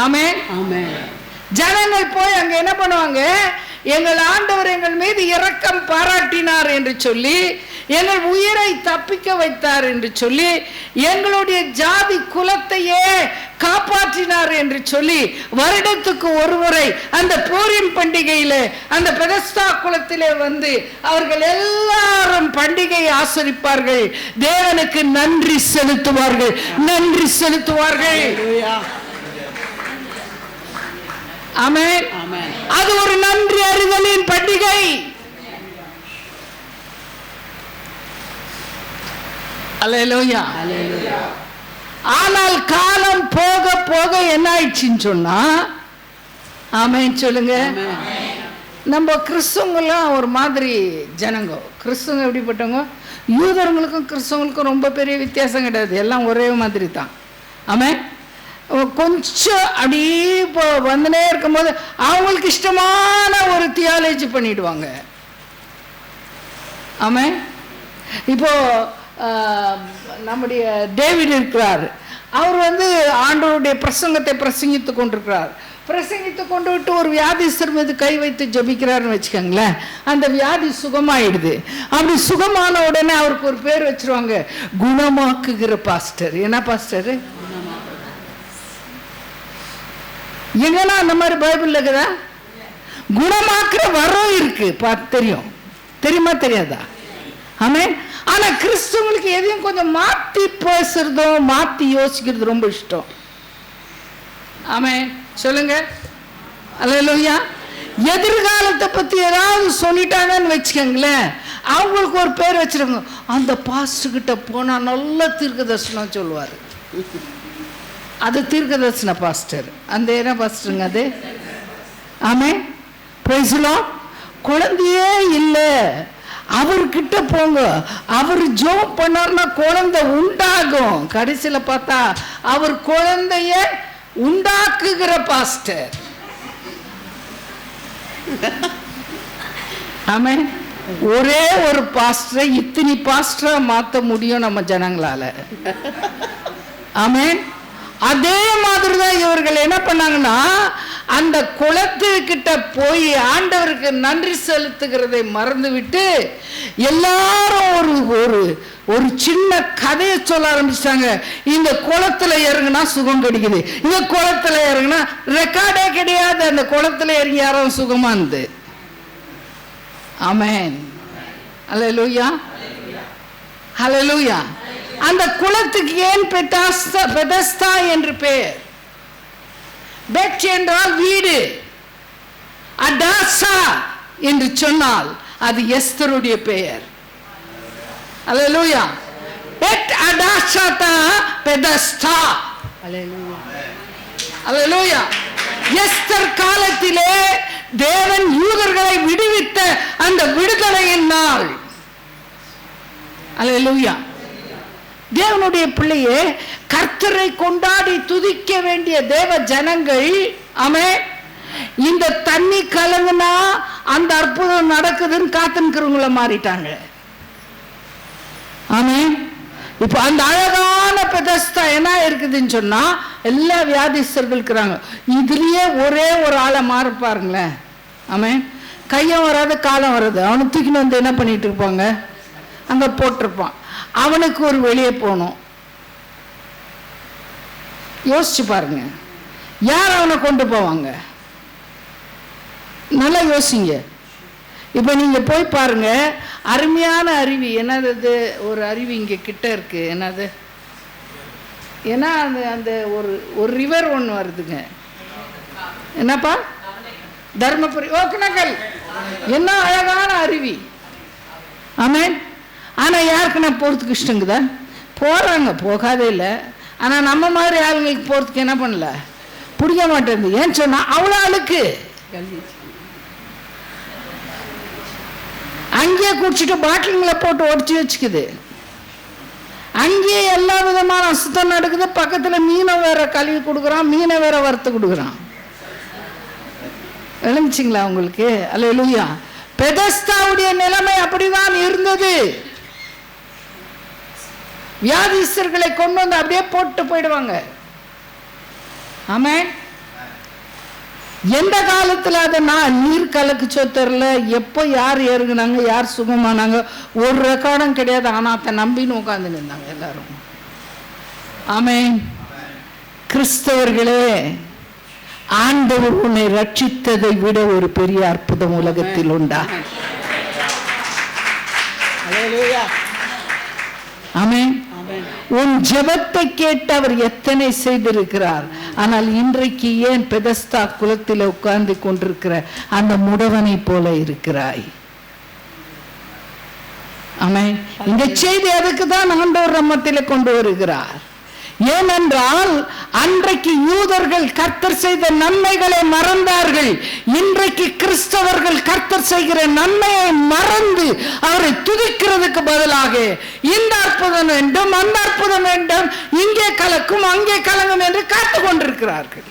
ஆமென். ஜனங்கள் போய் அங்க என்ன பண்ணுவாங்க, எங்கள் ஆண்டவர் எங்கள் மீது இரக்கம் பாராட்டினார் என்று சொல்லி, எங்கள் உயிரை தப்பிக்க வைத்தார் என்று சொல்லி, எங்களுடைய ஜாதி குலத்தையே காப்பாற்றினார் என்று சொல்லி வருடத்துக்கு ஒரு முறை அந்த பூரிம் பண்டிகையில அந்த பெதஸ்தா குலத்திலே வந்து அவர்கள் எல்லாரும் பண்டிகையை ஆசரிப்பார்கள். தேவனுக்கு நன்றி செலுத்துவார்கள், நன்றி செலுத்துவார்கள். ஆமென். அது ஒரு நன்றி அறிதலின் பண்டிகை. அல்லேலூயா. ஆனால் காலம் போக போக என்ன ஆயிடுச்சுன்னு சொன்னா, ஆமென் சொல்லுங்க, நம்ம கிறிஸ்துவங்கெல்லாம் ஒரு மாதிரி ஜனங்க. கிறிஸ்துவங்க எப்படிப்பட்டவங்க, யூதர்களுக்கும் கிறிஸ்துவங்களுக்கும் ரொம்ப பெரிய வித்தியாசம் கிடையாது, எல்லாம் ஒரே மாதிரி தான். ஆமென். கொஞ்சம் அப்படியே இப்போ வந்துனே இருக்கும்போது அவங்களுக்கு இஷ்டமான ஒரு தியாலஜி பண்ணிடுவாங்க. ஆமென். இப்போ நம்முடைய டேவிட் இருக்கிறார், அவர் வந்து ஆண்டவருடைய பிரசங்கத்தை பிரசங்கித்து கொண்டிருக்கிறார். பிரசங்கித்து கொண்டு விட்டு ஒரு வியாதிஸ்தர் மீது கை வைத்து ஜபிக்கிறாருன்னு வச்சுக்கோங்களேன், அந்த வியாதி சுகமாயிடுது. அப்படி சுகமான உடனே அவருக்கு ஒரு பேர் வச்சிருவாங்க, குணமாக்குகிற பாஸ்டர். என்ன பாஸ்டர்? எங்கன்னா அந்த மாதிரி பைபிள் இருக்குதா? குணமாக்குற வரம் இருக்கு, தெரியும், தெரியுமா தெரியாதா? ஆமென். ஆனா கிறிஸ்துவங்களுக்கு எதையும் கொஞ்சம் மாத்தி பேசுறதும் மாத்தி யோசிக்கிறது ரொம்ப இஷ்டம். ஆமென் சொல்லுங்க. அல்லேலூயா. எதிர்காலத்தை பத்தி ஏதாவது சொல்லிட்டாங்கன்னு வச்சுக்கோங்களேன், அவங்களுக்கு ஒரு பேர் வச்சிருக்காங்க, அந்த பாஸ்டர் கிட்ட போனா நல்ல தீர்க்க தரிசனம் சொல்லுவாரு. அது தீர்க்க தரிசன பாஸ்டர். அந்த என்ன பாஸ்டருங்க அது? ஆமென். Praise the Lord. குழந்தையே இல்லை, அவர்கிட்ட போங்க, அவர் ஜெபம் பண்ணார்னா குழந்தை உண்டாகும். கடைசியில் பார்த்தா அவர் குழந்தைய உண்டாக்குகிற பாஸ்டர். ஆமென். ஒரே ஒரு பாஸ்டரை இத்தனை பாஸ்டரா மாற்ற முடியும் நம்ம ஜனங்களால. ஆமென். அதே மாதிரி தான் இவர்கள் என்ன பண்ணாங்கன்னா, அந்த குளத்துக்கிட்ட போய் ஆண்டவருக்கு நன்றி செலுத்துகிறதை மறந்து விட்டு எல்லாரும் ஒரு ஒரு ஒரு சின்ன கதையை சொல்ல ஆரம்பிச்சிட்டாங்க. இந்த குளத்துல இறங்குனா சுகம் கிடைக்குது, இந்த குளத்துல இறங்குனா ரெக்கார்டே கிடையாது, அந்த குளத்துல இறங்கி யாரும் சுகமா இருந்து. ஆமென். அல்லேலூயா. அல்லேலூயா. அந்த குளத்துக்கு ஏன் பெதஸ்தா என்று பெயர்? பெத் என்றால் வீடு, அடாசா என்று சொன்னால் அது எஸ்தருடைய பெயர். அல்லேலூயா. பெத் அடாசா தா பெதஸ்தா. அல்லேலூயா. அல்லேலூயா. எஸ்தர் காலத்திலே தேவன் யூதர்களை விடுவித்த அந்த விடுதலையின் நாள். அல்லேலூயா. தேவனுடைய பிள்ளையே, கர்த்தரை கொண்டாடி துதிக்க வேண்டிய தேவ ஜனங்கள், ஆமென், இந்த தண்ணி கலங்குனா அந்த அற்புதம் நடக்குதுன்னு காத்துக்கிறவங்கள மாறிட்டாங்க. ஆமென். இப்போ அந்த அழகான பெதஸ்தா என்ன இருக்குதுன்னு சொன்னா, எல்லா வியாதிஸ்தர்கள் இருக்கிறாங்க. இதுலயே ஒரே ஒரு ஆளை மாறுப்பாருங்களேன். ஆமென். கையும் வராது காலம் வராது, அவனை தூக்கின்னு வந்து என்ன பண்ணிட்டு இருப்பாங்க, அங்க போட்டிருப்பான். அவனுக்கு ஒரு வெளியே போகணும். யோசிச்சு பாருங்க, யார் அவனை கொண்டு போவாங்க? நல்லா யோசிங்க. இப்போ நீங்க போய் பாருங்க, அருமையான அருவி, என்னது ஒரு அருவி இங்க கிட்ட இருக்கு, என்னது ஏன்னா அந்த ஒரு ரிவர் ஒன்று வருதுங்க. என்னப்பா? தர்மபுரி, ஒகேனக்கல். என்ன அழகான அருவி. ஆமென். ஆனால் யாருக்கு நான் போகிறதுக்கு இஷ்டங்குதா? போகிறாங்க, போகாதே இல்லை. ஆனால் நம்ம மாதிரி ஆளுங்களுக்கு போகிறதுக்கு என்ன பண்ணல, பிடிக்க மாட்டேங்குது. ஏன்னு சொன்னால் அவ்வளோ அழுக்கு. அங்கேயே குடிச்சிட்டு பாட்டிலுங்களை போட்டு ஒடிச்சு வச்சுக்குது. அங்கேயே எல்லா விதமான அசுத்தம் நடக்குது. பக்கத்தில் மீனை வேற கழுவி கொடுக்குறான், மீனை வேற வறுத்து கொடுக்குறான். விளங்குச்சிங்களா உங்களுக்கு? அல்லேலூயா. பெதஸ்தாவுடைய நிலைமை அப்படிதான் இருந்தது. வியாதிஸ்தர்களை கொண்டு வந்து அப்படியே போட்டு போயிடுவாங்க. ஆமென். எந்த காலத்தில் அதை நீர் கலக்குச்சோ தெரியல, எப்போ யார் ஏறுகுனாங்க, யார் சுகமானாங்க, ஒரு ரெக்கார்டும் கிடையாது. ஆனால் அதை நம்பின்னு உட்காந்து நின்றாங்க எல்லாரும். ஆமென். கிறிஸ்தவர்களே, ஆண்டவர் உன்னை ரட்சித்ததை விட ஒரு பெரிய அற்புதம் உலகத்தில் உண்டா? ஆமென். உன் ஜெபத்தை கேட்டு அவர் எத்தனை செய்திருக்கிறார். ஆனால் இன்றைக்கு ஏன் பெதஸ்தா குலத்தில் உட்கார்ந்து கொண்டிருக்கிற அந்த முடவனை போல இருக்கிறாய்? ஆமென். இந்த செய்தி அதுக்கு தான் ஆண்டவர் நம்மத்தில் கொண்டு வருகிறார். ஏனென்றால் அன்றைக்கு யூதர்கள் கர்த்தர் செய்த நன்மைகளை மறந்தார்கள். இன்றைக்கு கிறிஸ்தவர்கள் கர்த்தர் செய்கிற நன்மையை மறந்து அவரை துதிக்கிறதுக்கு பதிலாக இந்த அற்புதம் வேண்டும், அந்த அற்புதம் வேண்டும், இங்கே கலக்கும் அங்கே கலங்கும் என்று காத்து கொண்டிருக்கிறார்கள்.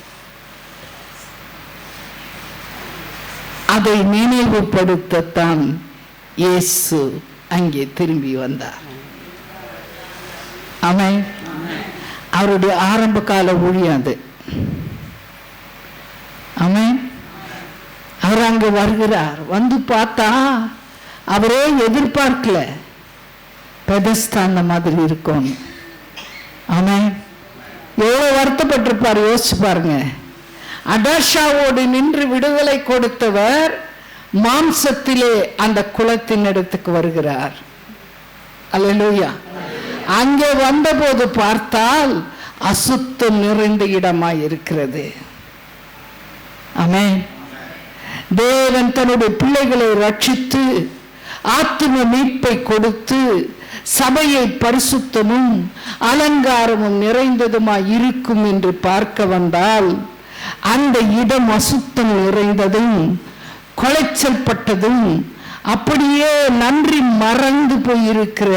அதை நினைவுபடுத்தத்தான் இயேசு அங்கே திரும்பி வந்தார். ஆமென். அவருடைய ஆரம்ப கால ஊழியம் அது. ஆமென். அவர் அங்கே வருகிறார். வந்து பார்த்தா அவரே எதிர்பார்க்கல பெதஸ்தா அந்த மாதிரி இருக்கும். ஆமென். எவ்வளவு வருத்தப்பட்டிருப்பார் யோசிச்சு பாருங்க. அடாஷாவோடு நின்று விடுதலை கொடுத்தவர் மாம்சத்திலே அந்த குலத்தின் இடத்துக்கு வருகிறார். அல்லேலூயா. அங்கே வந்தபோது பார்த்தால் அசுத்தம் நிறைந்த இடமாய் இருக்கிறது. ஆமென். தேவன் தன்னுடைய பிள்ளைகளை ரட்சித்து ஆத்தும மீட்பை கொடுத்து சபையை பரிசுத்தமும் அலங்காரமும் நிறைந்ததுமாய் இருக்கும் என்று பார்க்க வந்தால் அந்த இடம் அசுத்தம் நிறைந்ததும் கொலைச்சல் பட்டதும் அப்படியே நன்றி மறந்து போயிருக்கிற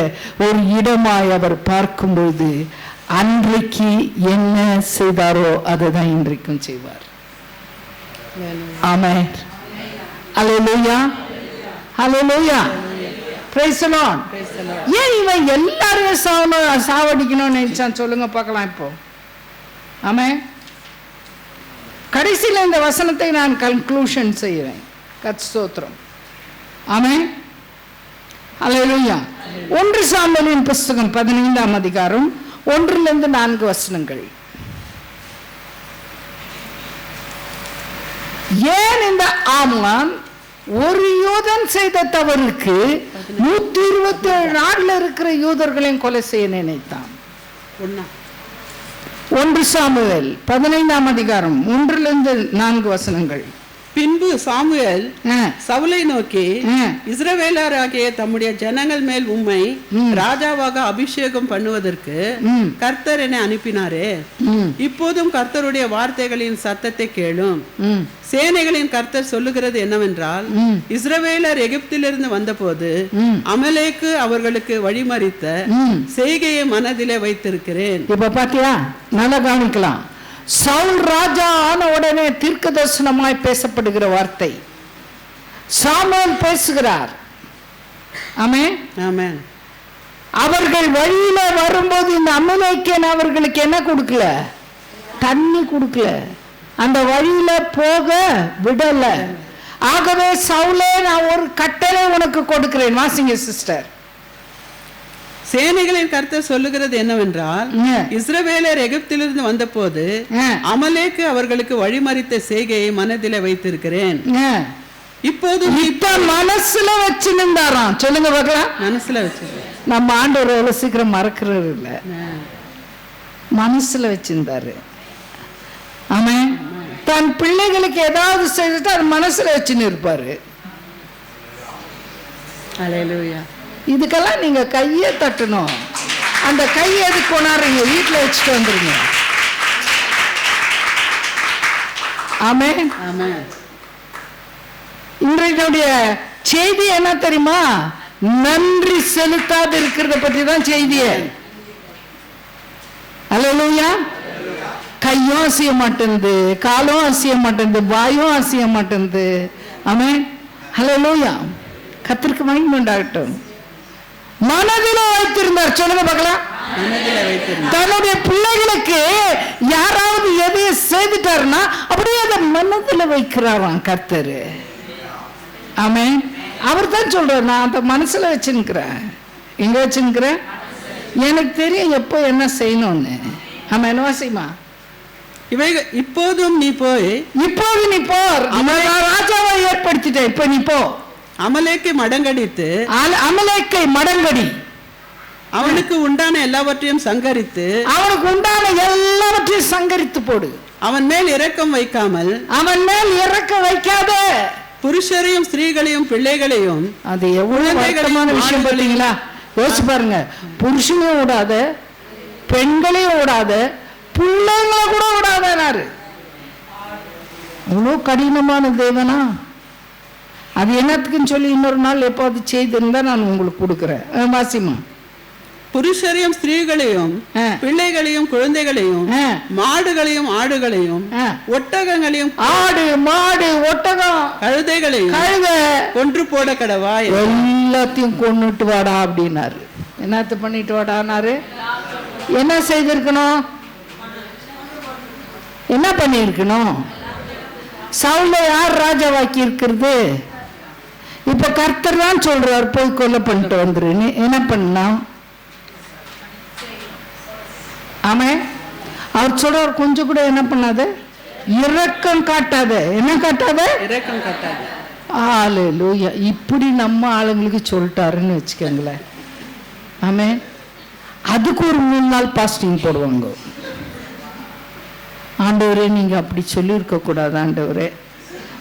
ஒரு இடமாய் அவர் பார்க்கும்போது அன்றைக்கு என்ன செய்தாரோ அதுதான் இன்றைக்கும் செய்வார். ஆமென். அல்லேலூயா. அல்லேலூயா. Praise the Lord. ஏன் இவன் எல்லாரையும் சாவடிக்கணும்னு நினைச்சான் சொல்லுங்க பார்க்கலாம் இப்போ? ஆமென். கடைசியில் இந்த வசனத்தை நான் கன்க்ளூஷன் செய்கிறேன். கர்த்தர் ஆமென். அல்லேலூயா. 1 சாமுவேலின் புஸ்தகம் 15ஆம் அதிகாரம் 1-4 வசனங்கள். ஏன் இந்த ஆமான் ஒரு யூதன் செய்த தவறுக்கு 127 நாடுல இருக்கிற யூதர்களையும் கொலை செய்ய நினைத்தான்? 1 சாமுவேல் 15ஆம் அதிகாரம் 1-4 வசனங்கள். பின்பு சாமுவேல் சவுலை நோக்கி, இஸ்ரவேலராகிய தம்முடைய ஜனங்கள் மேல் உம்மை ராஜாவாக அபிஷேகம் பண்ணுவதற்கு கர்த்தர் என்னை அனுப்பினாரே. இப்போதும் கர்த்தருடைய வார்த்தைகளின் சத்தத்தை கேளும். சேனைகளின் கர்த்தர் சொல்லுகிறது என்னவென்றால், இஸ்ரவேலர் எகிப்திலிருந்து வந்தபோது அமலேக்கு அவர்களுக்கு வழிமறித்த செய்கையை மனதிலே வைத்திருக்கிறேன். இப்ப பாத்தியா, நல்லா கவனிக்கலாம். சவுல் ராஜா ஆன உடனே தீர்க்க தரிசனமாய் பேசப்படுகிற வார்த்தை சாமுவேல் பேசுகிறார். ஆமென். ஆமென். அவர்கள் வழியில வரும்போது இந்த அமலேக்கியன் அவர்களுக்கு என்ன கொடுக்கல? தண்ணி கொடுக்கல, அந்த வழியில போக விடல. ஆகவே சவுலே, நான் ஒரு கட்டளை உனக்கு கொடுக்கிறேன். வாசிங்க சிஸ்டர். சேனைகளின் கர்த்தர் சொல்லுகிறது என்னவென்றால், இஸ்ரவேலர் எகிப்திலிருந்து வந்தபோது அமலேக்கு அவர்களுக்கு வழிமறித்த செய்கையை மனதிலே வைத்திருக்கிறேன். இப்போது மனசுல வச்சு நின்றாராம். சொல்லுங்க பார்க்கலாம். மனசுல வச்சு. நம்ம ஆண்டவர் எவ்வளவு சீக்கிரம் மறக்கிறது இல்ல. மனசுல வச்சிருந்தாரு. ஆமென். தன் பிள்ளைகளுக்கு ஏதாவது செய்துட்டு அது மனசுல வச்சுன்னு இருப்பாரு. அல்லேலூயா. இதுக்கெல்லாம் நீங்க கையை தட்டணும். அந்த கையை எதுக்கு கொண்டாடுறீங்க? வீட்டில் வச்சுட்டு வந்துருங்க. ஆமென். ஆமென். இன்றைய செய்தி என்ன தெரியுமா? நன்றி செலுத்தாது இருக்கிறத பற்றி தான் செய்தியே. அல்லேலூயா. கையும் அசைய மாட்டேங்குது, காலும் அசைய மாட்டேங்குது, வாயும் அசைய மாட்டேங்குது. ஆமென். அல்லேலூயா. கர்த்தருக்கு மகிமை உண்டாகட்டும். மனதில் வைத்திருந்தார். சொல்லுங்க பார்க்கலாம். தன்னுடைய பிள்ளைகளுக்கு யாராவது எதையும் செய்துட்டாருன்னா அப்படியே அதை மனதில் வைக்கிறாராம் கர்த்தர். ஆமென். அவர் தான் சொல்றார், நான் அந்த மனசுல வச்சுக்கிறேன். எங்க வச்சுக்கிறேன்? எனக்கு தெரியும் எப்போ என்ன செய்யணும்னு. ஆமா, என்னவா செய்யுமா? இப்போதும் நீ போய், இப்போது நீ போர், ராஜாவை ஏற்படுத்திட்ட, இப்ப நீ போ. அமலேக்கை மடங்கடித்து, அமலேக்கை மடங்கடி, அவனுக்கு உண்டான எல்லாவற்றையும் சங்கரித்து, அவனுக்கு உண்டான எல்லாவற்றையும் சங்கரித்து போடு. அவன் மேல் இரக்கம் வைக்காமல், அவன் மேல் இரக்கம் வைக்காத, புருஷரையும் ஸ்திரீகளையும் பிள்ளைகளையும். அது எவ்வளவு வருத்தமான விஷயம் பார்த்தீங்களா? யோசிச்சு பாருங்க. புருஷனையும் விடாத, பெண்களையும் விடாத, பிள்ளைங்களை கூட விடாதனாரு. அவ்வளோ கடினமான தேவனா? அது என்னத்துக்குன்னு சொல்லி இன்னொரு நாள் எப்போது செய்திருந்தா நான் உங்களுக்கு கொடுக்குறேன். வாசிமா. புருஷரையும் ஸ்திரீகளையும் பிள்ளைகளையும் குழந்தைகளையும் மாடுகளையும் ஆடுகளையும் ஒட்டகங்களையும், ஆடு மாடு ஒட்டகம் கழுதைகளையும் கொன்று போட கடவா, எல்லாத்தையும் கொன்னுட்டு வாடா அப்படின்னாரு. என்னத்த பண்ணிட்டு வாடானாரு? என்ன செய்திருக்கணும்? என்ன பண்ணிருக்கணும்? சவுல யார் ராஜாவாக்கி இருக்கிறது? இப்ப கர்த்தர் தான் சொல்றார், போய் கொலை பண்ணிட்டு வந்துருன்னு. என்ன பண்ணா? ஆமே, அவர் சொல்றார், கொஞ்சம் கூட என்ன பண்ணாத, இரக்கம் காட்டாத. என்ன காட்டாத? இரக்கம் காட்டாத. அல்லேலூயா. இப்படி நம்ம ஆளுங்களுக்கு சொல்லிட்டாருன்னு வச்சுக்கோங்களேன். ஆமே, அதுக்கு ஒரு 3 நாள் பாஸ்டிங் போடுவாங்க. ஆண்டவரே, நீங்க அப்படி சொல்லியிருக்க கூடாது ஆண்டவரே,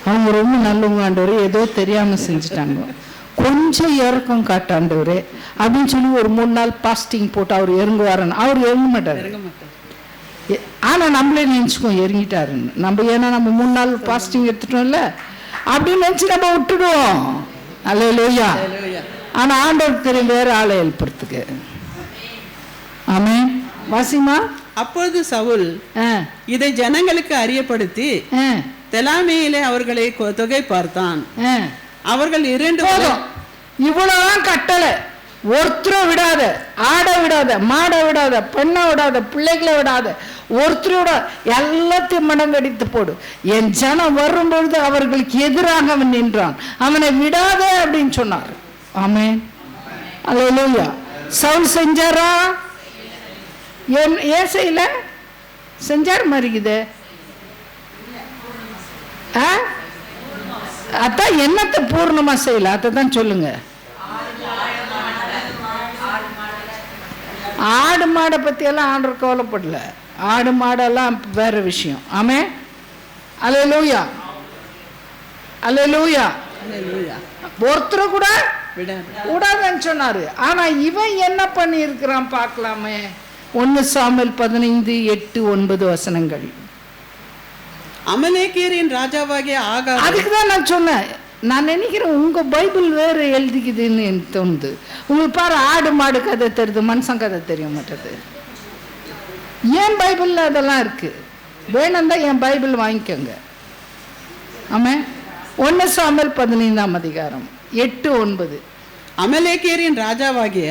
அவங்க ரொம்ப நல்லவங்க ஆண்டவரே, ஏதோ தெரியாம செஞ்சுட்டாங்க, கொஞ்சம் இறக்கம் காட்டாண்டவரே அப்படின்னு சொல்லி ஒரு 3 நாள் பாஸ்டிங் போட்டு அவர் இறங்குவாருன்னு. அவர் இறங்க மாட்டார். ஆனா நம்மளே நினைச்சுக்கோ இறங்கிட்டாருன்னு. நம்ம ஏன்னா நம்ம 3 நாள் பாஸ்டிங் எடுத்துட்டோம்ல அப்படின்னு நினைச்சு நம்ம விட்டுடுவோம். அல்லேலூயா. ஆனா ஆண்டவருக்கு தெரியும் வேற ஆளை எழுப்புறதுக்கு. ஆமென். வாசிமா. அப்பொழுது சவுல் இதை ஜனங்களுக்கு அறியப்படுத்தி தெலாமையிலே அவர்களை தொகை பார்த்தான். அவர்கள் 2 போதும், இவ்வளவுதான் கட்டளை. ஒருத்தரும் விடாத, ஆட விடாத, மாட விடாத, பெண்ணை விடாத, பிள்ளைகளை விடாத, ஒருத்தரும் விடாத, எல்லாத்தையும் மடங்கடித்து போடு. என் ஜனம் வரும்பொழுது அவர்களுக்கு எதிராக அவன் நின்றான், அவனை விடாத அப்படின்னு சொன்னார். ஆமென். அல்லேலூயா. சவுல் செஞ்சாரா? ஏன் செய்யல? செஞ்சார் மறிக்குது. அதான் என்னத்தை பூர்ணமா செய்யல, அதான் சொல்லுங்க. ஆடு மாடை பத்தி எல்லாம் ஆண்டவர் கவலைப்படல. ஆடு மாடெல்லாம் வேற விஷயம். ஆமே. அல்லேலூயா. அல்லேலூயா. ஒருத்தர் கூட விடாதன்னு சொன்னாரு. ஆனா இவன் என்ன பண்ணி இருக்கிறான் பார்க்கலாமே. 1 சாமுவேல் 15:8-9 வசனங்கள். அமலேக்கியரின் ராஜாவாகிய ஆகாப். அதுக்குதான் நான் சொன்னேன், நான் நினைக்கிறேன் உங்க பைபிள் வேற எழுதிக்குதுன்னு எனக்கு தோணுது. உங்களுக்கு பாரு, ஆடு மாடு கதை தெரியுது, மனுஷன் கதை தெரிய மாட்டேது. ஏன் பைபிள்ல அதெல்லாம் இருக்கு? வேணும்னா என் பைபிள் வாங்கிக்கோங்க. ஆமா. 1 சாமுவேல் 15:8-9. அமலேக்கியரின் ராஜாவாகிய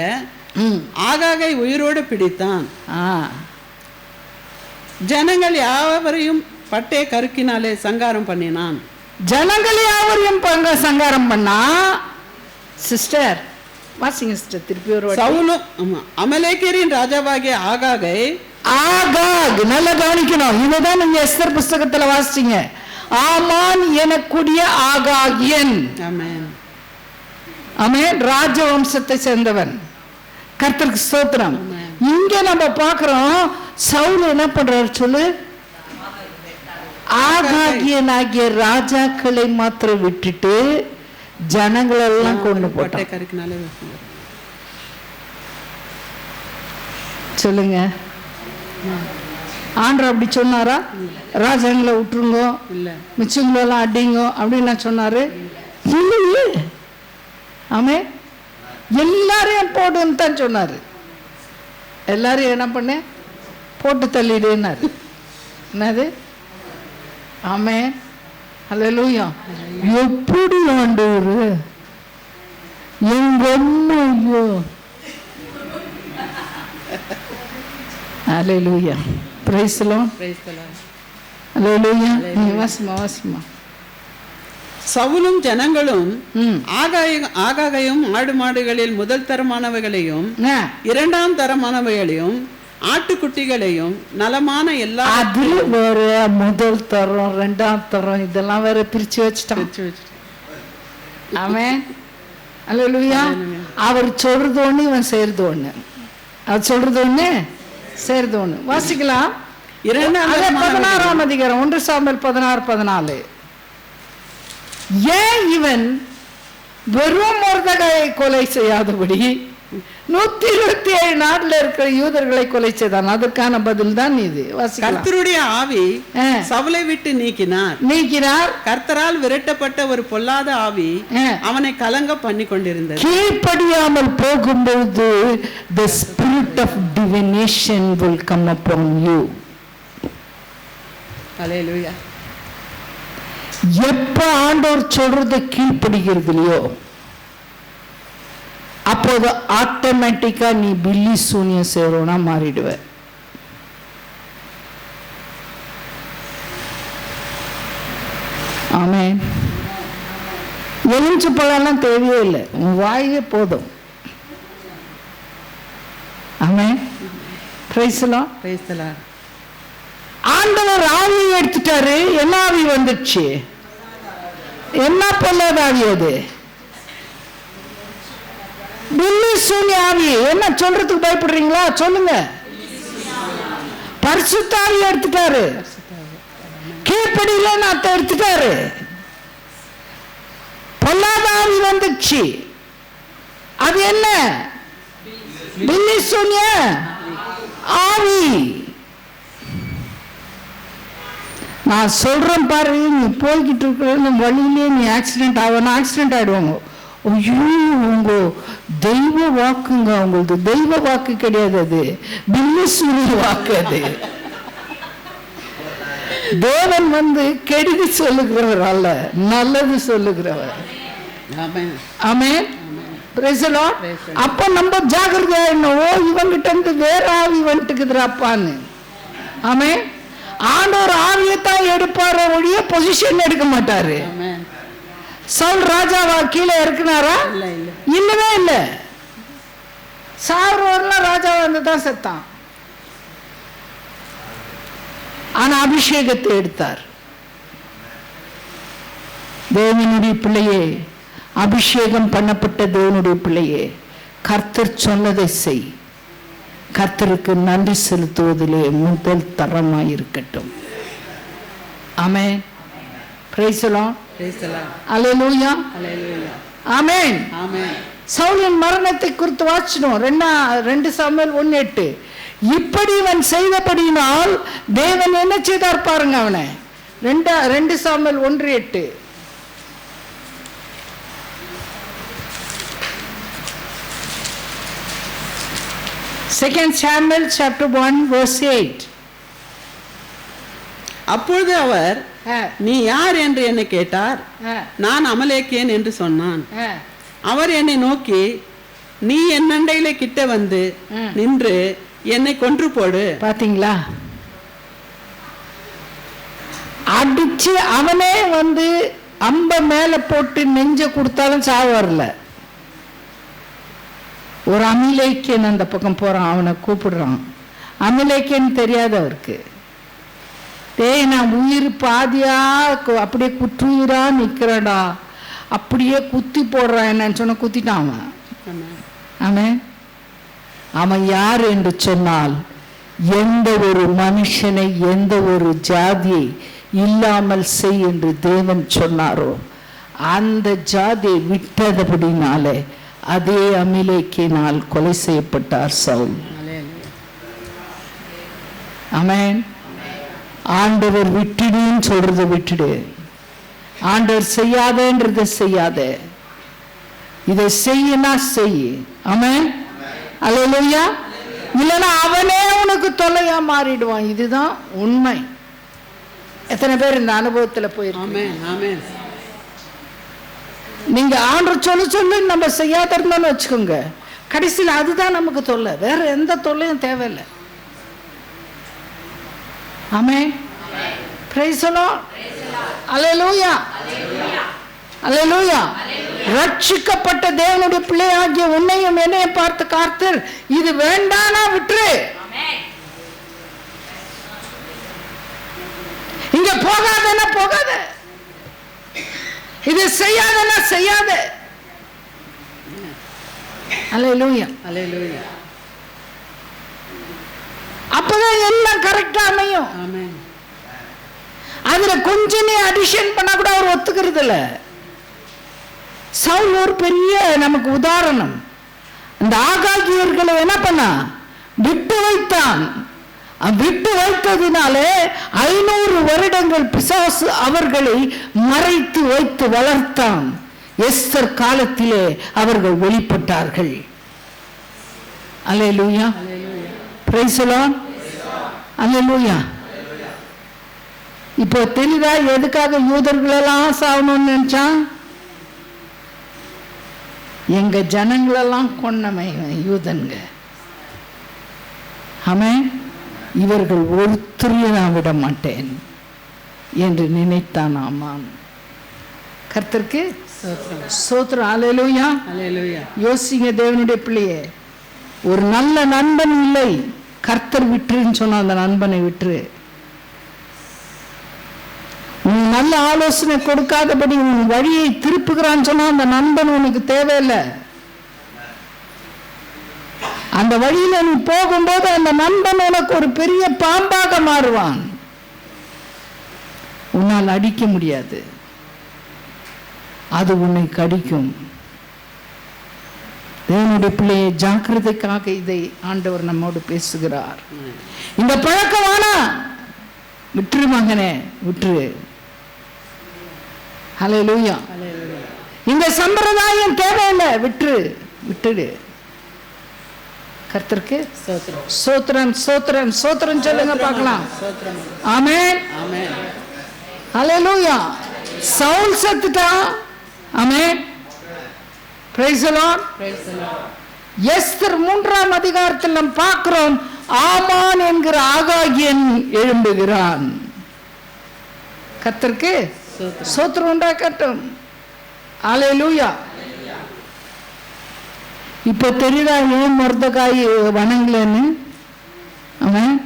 ஆகாகை உயிரோடு பிடித்தான். ஜனங்கள் யாவரையும் பட்டே கருக்கினாலே சங்காரம் பண்ணினான். ஜனங்கள் யாவரையும் சங்காரம் பண்ணா. சிஸ்டர் வாசிங்க சிஸ்டர் திருப்பி ஒரு. சவுலும் அமலேக்கியரின் ராஜாவாகிய ஆகாகை. ஆகாக் நல்லா கவனிக்கணும். இதுதான் நீங்க எஸ்தர் புஸ்தகத்துல வாசிச்சீங்க. ஆமான் எனக்குரிய ஆகாகியன். ஆமென். ஆமென். ராஜவம்சத்தை சேர்ந்தவன். கர்த்தருக்கு ஸ்தோத்திரம். இங்க நம்ம பார்க்கிறோம், சவுல் என்ன பண்றாரு சொல்லு? ஆகாகியனாகிய ராஜாக்களை மாத்திரம் விட்டுட்டு ஜனங்களெல்லாம் கொண்டு போட்டான். சொல்லுங்க, ஆண்டவர் அப்படி சொன்னாரா? ராஜாங்களை விட்டுருங்க, மிச்சங்களெல்லாம் அடிங்க அப்படின்னு சொன்னாரு? இல்லையே. ஆமே, எல்லாரையும் போடுன்னு தான் சொன்னாரு. எல்லாரையும் என்ன பண்ண? போட்டு தள்ளிடுனாரு. என்னது? ஆமே, அல்லேலூயா. எப்படி ஆண்டவர் எங்க அம்மா, ஐயோ, அல்லேலூயா, பிரைஸ் தி லார்ட், அல்லேலூயா. வாசிமா வாசிமா. சவுலும் ஜனங்களும் ஆகாகையும் ஆடு மாடுகளில் முதல் தரமானவைகளையும் இரண்டாம் தரமானவைகளையும் ஆட்டுக்குட்டிகளையும் நலமான எல்லா அதுல வேற முதல் தரம் ரெண்டாம் தரம் இதெல்லாம் வேற பிரிச்சு வச்சுட்டான். ஆமென், அல்லேலூயா. அவர் சொல்றது ஒண்ணு, இவன் செய்யறது ஒண்ணு. அவர் சொல்றது ஒண்ணு, செய்யறது ஒண்ணு. வாசிக்கலாம். 16ஆம் அதிகாரம் 1 சாமுவேல் 16:14. ஏன் இவன் வெறும் மொர்தெகாயை கொலை செய்யாதபடி 127 நாட்டுல இருக்கிற யூதர்களை கொலை செய்தான்? அதற்கான பதில் தான் இது. கர்த்தருடைய ஆவி சவுலை விட்டு நீக்கினார். கர்த்தரால் விரட்டப்பட்ட ஒரு பொல்லாத ஆவி அவனை கலங்க பண்ணி கொண்டிருந்தது. கீழ்ப்படியாமல் போகும்போது the spirit of divination will come upon you. ஹல்லேலூயா. எப்ப ஆண்டவர் சொல்றத கீழ்ப்படுகிறது இல்லையோ அப்போது ஆட்டோமேட்டிக்கா நீ பில்லி சூனியம் சேரோனா மாறிடுவ. ஆமென். எலுமிச்சை பழம்லாம் தேவையே இல்லை, உன் வாயே போதும். ஆமென். Praise the Lord, praise the Lord. ஆண்டவர் ஆவியை எடுத்துட்டாரு. என்ன ஆவி வந்துடுச்சு? என்ன பொல்லாத ஆவி அது? பில்லி சூனிய ஆவி. என்ன சொல்றதுக்கு பயப்படுறீங்களா? சொல்லுங்க. பரிசுத்த ஆவி எடுத்துட்டாரு. கீழ்ப்படியில அத்தை எடுத்துட்டாரு. பொல்லாத ஆவி வந்துடுச்சு. அது என்ன? பில்லி சூனிய ஆவி. நான் சொல்றேன் பாரு, நீ போய்கிட்டு இருக்கிற வழியிலே நீ ஆக்சிடென்ட் ஆயிடுவாங்க. ஐயோ, உங்க தெய்வ வாக்குங்க, உங்களுக்கு தெய்வ வாக்கு கிடையாது, அது பில்லி சூனிய வாக்கு. அது தேவன் கெடுதி சொல்லுகிறவர் அல்ல, நல்லது சொல்லுகிறவர். ஆமென். Praise the Lord. அப்ப நம்ம ஜாக்கிரதையா இருந்தோம். இவங்கிட்ட இருந்து வேற ஆவி வந்துட்டுக்குதுறாப்பான்னு. ஆமென். ஆண்டவர் ஆவியத்தான் எடுப்பாரு, ஒழிய பொசிஷன் எடுக்க மாட்டாரு. சவுல் ராஜாவா கீழே இருக்கிறாரா? இல்லவே இல்லை. சாவரவரெல்லாம் ராஜாவா இருந்துதான் செத்தான். ஆனா அபிஷேகத்தை எடுத்தார். தேவனுடைய பிள்ளையே, அபிஷேகம் பண்ணப்பட்ட தேவனுடைய பிள்ளையே, கர்த்தர் சொன்னதை செய். கர்த்தருக்கு நன்றி செலுத்துவதிலே முதல் தரமாய் இருக்கட்டும். ஆமென். Praise the Lord. அல்லேலூயா. ஆமென். சவுலின் மரணத்தை குறித்து வாசினோம். 2 சாமுவேல் 1:8. இப்படி இவன் செய்தபடியினால் தேவன் என்ன செய்தார் பாருங்க அவனை. 2 Samuel 1:8. Second Samuel chapter 1 verse 8. அப்பொழுது அவர், நீ யார் என்று என்னை கேட்டார். நான் அமலேக்கியன் என்று சொன்னான். அவர் என்னை நோக்கி, நீ என் அண்டையில கிட்ட வந்து நின்று என்னை கொன்று போடு. பாத்தீங்களா? அடிச்சு அவனே அம்ப மேல போட்டு நெஞ்ச கொடுத்தாலும் சாவு வரல. ஒரு அமிலேக்கியன் அந்த பக்கம் போறான், அவனை கூப்பிடுறான். அமிலேக்கியன் தெரியாது அவருக்கு. நான் உயிர் பாதியா அப்படியே குற்றுயிரா நிக்கிறடா, அப்படியே குத்தி போடுறான் என்னன்னு சொன்ன குத்திட்டான் அவன். அவன் யார் என்று சொன்னால் எந்த ஒரு மனுஷனை எந்த ஒரு ஜாதியை இல்லாமல் செய் என்று தேவன் சொன்னாரோ அந்த ஜாதியை விட்டதபடினாலே அதே அமிலேக்கினால் கொலை செய்யப்பட்டார் சவுல். ஆமென். ஆண்டவர் விட்டுடுன்னு சொல்றதை விட்டுடு. ஆண்டவர் செய்யாதன்றதை செய்யாத. இதை செய்யனா செய். ஆமென். அல்லேலூயா. இல்லைன்னா அவனே உனக்கு தொல்லையா மாறிடுவான். இதுதான் உண்மை. எத்தனை பேர் இந்த அனுபவத்தில் போயிருக்கோம்? நீங்க ஆண்டவர் சொல்லு நம்ம செய்யாத இருந்தாலும் வச்சுக்கோங்க, கடைசியில் அதுதான் நமக்கு தொல்லை. வேற எந்த தொல்லையும் தேவையில்லை. ஆமென். Praise the Lord. அல்லேலூயா. அல்லேலூயா. ரட்சிக்கப்பட்ட தேவனுடைய பிள்ளையாகிய உன்னையும் என்னையும் பார்த்து கர்த்தர் இது வேண்டானா விட்டுரு, இங்க போகாதன்னா போகாத, இது செய்யாதன்னா செய்யாத. அல்லேலூயா. அல்லேலூயா. அப்பதான் எல்லாம் கரெக்டா அமையும். ஆமென். அதுல கொஞ்சம் நீ அடிஷன் பண்ணா கூட அவர் ஒத்துக்கிறது இல்ல. சவுல் ஒரு பெரிய நமக்கு உதாரணம். இந்த ஆகாகியர்களை என்ன பண்ணா விட்டு வைத்தான். விட்டு வைத்ததினாலே 500 வருடங்கள் பிசாசு அவர்களை மறைத்து வைத்து வளர்த்தான். எஸ்தர் காலத்திலே அவர்கள் வெளிப்பட்டார்கள். அல்லேலூயா. Praise the Lord. அல்லேலூயா. இப்போ தெரியுதா எதுக்காக யூதர்கள் எல்லாம் சாவணும்னு நினைச்சான்? எங்க ஜனங்களெல்லாம் கொன்னவன் யூதன்க. ஆமென். இவர்கள் ஒருத்தரையும் நான் விட மாட்டேன் என்று நினைத்தான் ஆமான். கர்த்தருக்கு ஸ்தோத்திரம். அல்லேலூயா. அல்லேலூயா. யோசிங்க தேவனுடைய பிள்ளையே, ஒரு நல்ல நண்பன் இல்லை. கர்த்தர் விட்டுருன்னு சொன்ன அந்த நண்பனை விட்டுரு. உன் நல்ல ஆலோசனை கொடுக்காதபடி உன் வழியை திருப்புகிறான்னு சொன்னா அந்த நண்பன் உனக்கு தேவையில்லை. அந்த வழியில நீ போகும்போது அந்த நண்பன் உனக்கு ஒரு பெரிய பாம்பாக மாறுவான். உன்னால் அடிக்க முடியாது, அது உன்னை கடிக்கும். தேவனுடைய பிள்ளையை ஜாக்கிரதைக்காக இதை ஆண்டவர் நம்மோடு பேசுகிறார். இந்த பழக்கம் வேணா, விட்டுரு மகனே, விட்டுரு. ஹல்லேலூயா. இந்த சம்பிரதாயம் தேவையில்லை, விட்டுரு, விட்டுடு. கர்த்தருக்கு ஸ்தோத்திரம், ஸ்தோத்திரம், ஸ்தோத்திரம் சொல்லுங்க பார்க்கலாம். ஆமென். ஆமென். ஹல்லேலூயா. சவுல் செத்துட்டான். ஆமென். Praise the Lord. எஸ்தர் 3ஆம் அதிகாரத்தில் நாம் பார்க்கிறோம், ஆமான் என்கிற ஆகாகியன் எழும்புகிறான். கர்த்தருக்கு ஸ்தோத்திரம் உண்டாகட்டும். அல்லேலூயா. இப்போ தெரியுதா ஏன் மொர்தெகாய் வணங்கலன்னு? ஆமென்.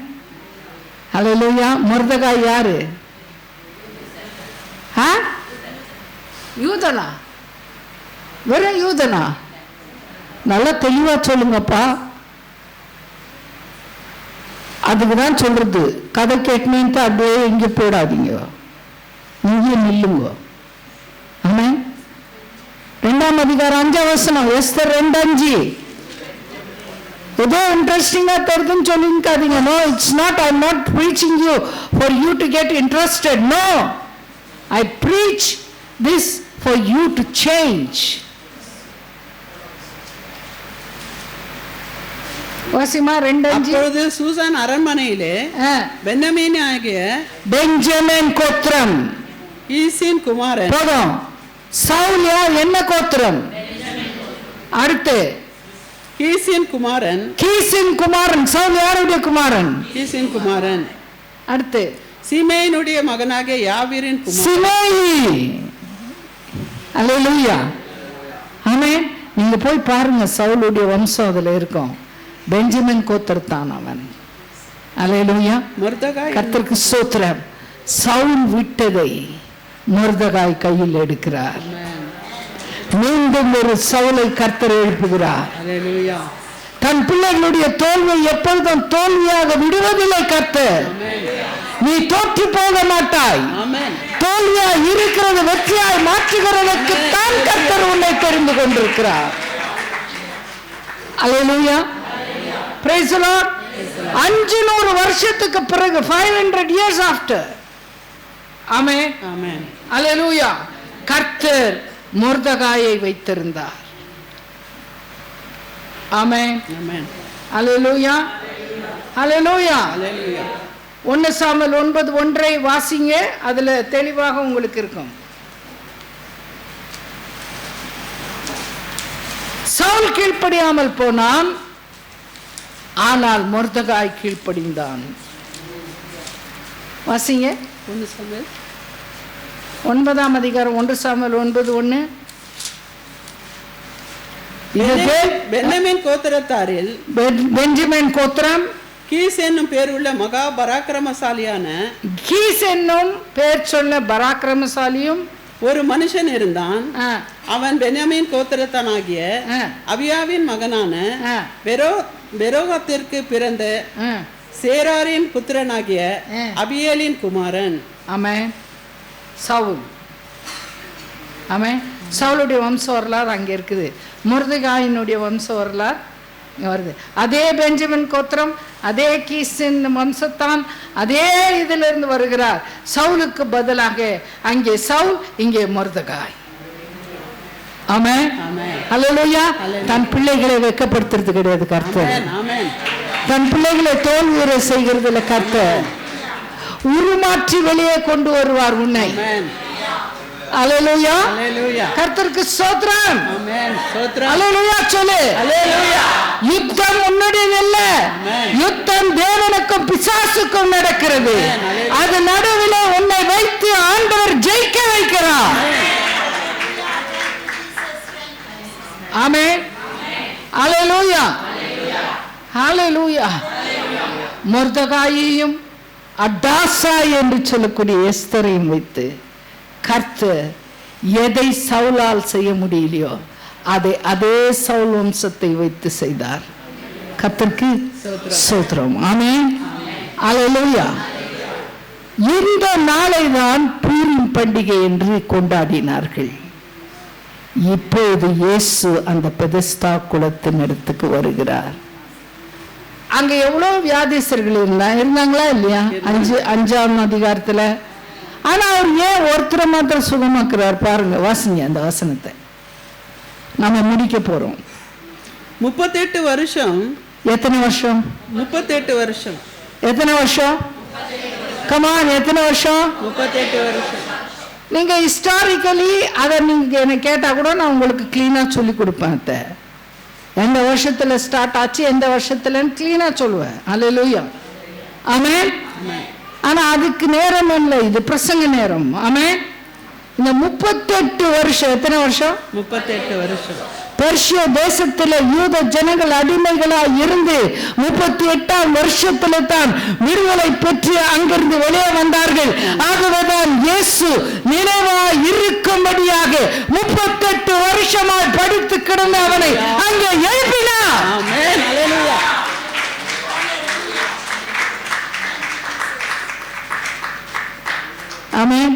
அல்லேலூயா. மொர்தெகாய் யாரு? யூதனா? வெறும் யூதனா? நல்லா தெளிவா சொல்லுங்கப்பா. அதுக்குதான் சொல்றது, கதை கேட்கணுன்ட்டு அப்படியே இங்கே போயிடாதீங்க, இங்கே நில்லுங்க. ஆமென். 2ஆம் அதிகாரம் 5ஆம் வசனம், எஸ்தர் 2:5. ஏதோ இன்ட்ரெஸ்டிங்கா தெரியுதுன்னு சொல்லிக்காதீங்க. No, it's not. I am not preaching you for you to get interested. No, I preach this for you to change. வாசிமா 2:5. அப்பொழுது சூசான் அரண்மனையிலே பென்யமீன் ஆகிய பெஞ்சமின் கோத்திரம், ஈசின் குமாரன். போதும். சவுல் என்ன கோத்திரம்? அடுத்து கீசின் குமாரன். கீசின் குமாரன். சவுல் யாருடைய குமாரன்? கீசின் குமாரன். அடுத்து சீமேயினுடைய மகனாகிய யாவீரின் குமாரன் சிமேயி. அல்லேலூயா. ஆமென். நீங்க போய் பாருங்க, சவுலுடைய வம்சம் அதுல இருக்கும். பெஞ்சமின் கோத்திரத்தான் அவன். அல்லேலூயா. மொர்தெகாய். கர்த்தருக்கு ஸ்தோத்திரம். சவுல் விட்டதை மொர்தெகாய் கையில் எடுக்கிறார். மீண்டும் ஒரு சவுலை கர்த்தர் எழுப்புகிறார். அல்லேலூயா. தன் பிள்ளைகளுடைய தோல்வியை எப்பொழுதும் தோல்வியாக விடுவதில்லை கர்த்தர். நீ தோற்று போக மாட்டாய். தோல்வியா இருக்கிறது வெற்றியாய் மாற்றுகிறதற்கு தான் கர்த்தர் உன்னை தெரிந்து கொண்டிருக்கிறார். அல்லேலூயா, பிரைஸ் தி லார்ட். 500 வருஷத்துக்கு பிறகு 500 years after, ஆமென் ஆமென், அல்லேலூயா, கர்த்தர் மொர்தெகாயை வைத்திருந்தார். ஆமென் ஆமென், அல்லேலூயா, அல்லேலூயா, அல்லேலூயா. 1 சாமுவேல் 9:1 வாசிங்க, அதுல தெளிவாக உங்களுக்கு இருக்கும். சவுல் கீழ்ப்படியாமல் போனான், ஆனால் மொர்தெகாய் கீழ்ப்படிந்தான். வாசிங்க 1 சாமுவேல் 9ஆம் அதிகாரம் 1 சாமுவேல் 9:1. பென்யமீன் கோத்திரத்தாரில் பெஞ்சமின் கோத்திரம் கீஸ் என்னும் பேர் உள்ள மகா பராக்கிரமசாலியான கீஸ் என்னும் பேர் சொன்ன பராக்கிரமசாலியும் ஒரு மனுஷன் இருந்தான். அவன் பென்யமீன் கோத்திரத்தானாகிய அபியாவின் மகனான பெரோகத்திற்கு பிறந்த சேராரின் புத்திரனாகிய அபியேலின் குமாரன். ஆமென். சவுல், ஆமென். சவுளுடைய வம்ச வரலாறு அங்கே இருக்குது. மொர்தெகாயினுடைய வம்ச வரலாறு வருது. அதே பெஞ்சமின் கோத்திரம், அதே கீசின் வம்சத்தான், அதே இதிலிருந்து வருகிறார். சவுலுக்கு பதிலாக அங்கே சவுல், இங்கே மொர்தெகாய். ஆமென், அல்லேலூயா. தன் பிள்ளைகளை வெட்கப்படுத்துறது கிடையாது கர்த்தர். தன் பிள்ளைகளை தோல்வியுற செய்கிறதுல கர்த்தர் உருமாற்றி வெளியே கொண்டு வருவார் உன்னை. அல்லேலூயா, கர்த்தருக்கு ஸ்தோத்திரம். அல்லேலூயா சொல்லு. யுத்தம் உன்னுடையதல்ல, யுத்தம் தேவனுக்கும் பிசாசுக்கும் நடக்கிறது. அது நடுவில் உன்னை வைத்து ஆண்டவர் ஜெயிக்க வைக்கிறார். ஆமென், அல்லேலூயா, அல்லேலூயா. மொர்தெகாயையும் அடாசா என்று சொல்லக்கூடிய எஸ்தரையும் வைத்து கர்த்தர் எதை சவுலால் செய்ய முடியலையோ அதை அதே சவுல் வம்சத்தை வைத்து செய்தார். கர்த்தருக்கு ஸ்தோத்திரம். ஆமென், அல்லேலூயா. இந்த நாளை தான் பூரிம் பண்டிகை என்று கொண்டாடினார்கள். இப்போது இயேசு அந்த பெதஸ்தா குளத்தின் இடத்துக்கு வருகிறார். அங்க எவ்வளவு வியாதிஸ்தர்கள் இருந்தாங்களா இல்லையா? 5ஆம் அதிகாரத்துல. ஆனா அவர் ஏன் ஒருத்தரை மாத்திரம் சுகமாக்குறார் பாருங்க, வாசிங்க அந்த வசனத்தை. நம்ம முடிக்க போறோம். 38 வருஷம். எத்தனை வருஷம்? 38 வருஷம். எத்தனை வருஷம்? கமான், எத்தனை வருஷம்? 38 வருஷம். நீங்க ஹிஸ்டாரிக்கலி அதை நீங்க என்ன கேட்டா கூட நான் உங்களுக்கு கிளீனா சொல்லி கொடுப்பேன். எந்த வருஷத்துல ஸ்டார்ட் ஆச்சு, எந்த வருஷத்துல கிளீனா சொல்லுவேன். அல்லேலூயா, ஆமென். ஆனா அதுக்கு நேரம் இல்லை, இது பிரசங்க நேரம். ஆமென். இந்த 38 வருஷம், எத்தனை வருஷம்? 38 வருஷம். பெர்ஷிய தேசத்துல யூத ஜனங்கள் அடிமைகளாய் இருந்து 38ஆம் வருஷத்துல தான் விடுதலை பெற்று அங்கிருந்து வெளியே வந்தார்கள். ஆகவேதான் இயேசு நினைவாய் இருக்கும்படியாக 38 வருஷமாய் படுத்து கிடந்த அவனை அங்கே எழுப்பினார். ஆமென், அல்லேலூயா. ஆமென்.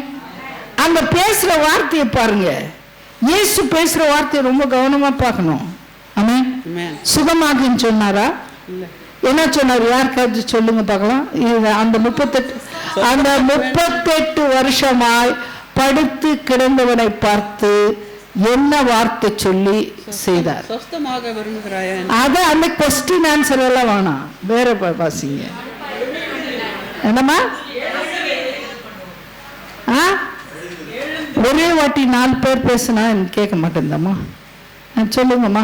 அங்க பேசுற வார்த்தையை பாருங்க. இயேசு பேசுற வார்த்தையை ரொம்ப கவனமா பார்க்கணும். ஆமென். சுகமாகுன்னு சொன்னாரா? என்ன சொன்னார்? யாருக்காவது சொல்லுங்க பார்க்கலாம். அந்த 38 வருஷமாய் படுத்து கிடந்தவனை பார்த்து என்ன வார்த்தை சொல்லி செய்தார்? அத அந்த கொஸ்டின் ஆன்சர் எல்லாம் வேணாம், வேற வாசிங்க. என்னம்மா? ஒரே வாட்டி 4 பேர் பேசினா கேட்க மாட்டேன்தாம்மா. சொல்லுங்கம்மா.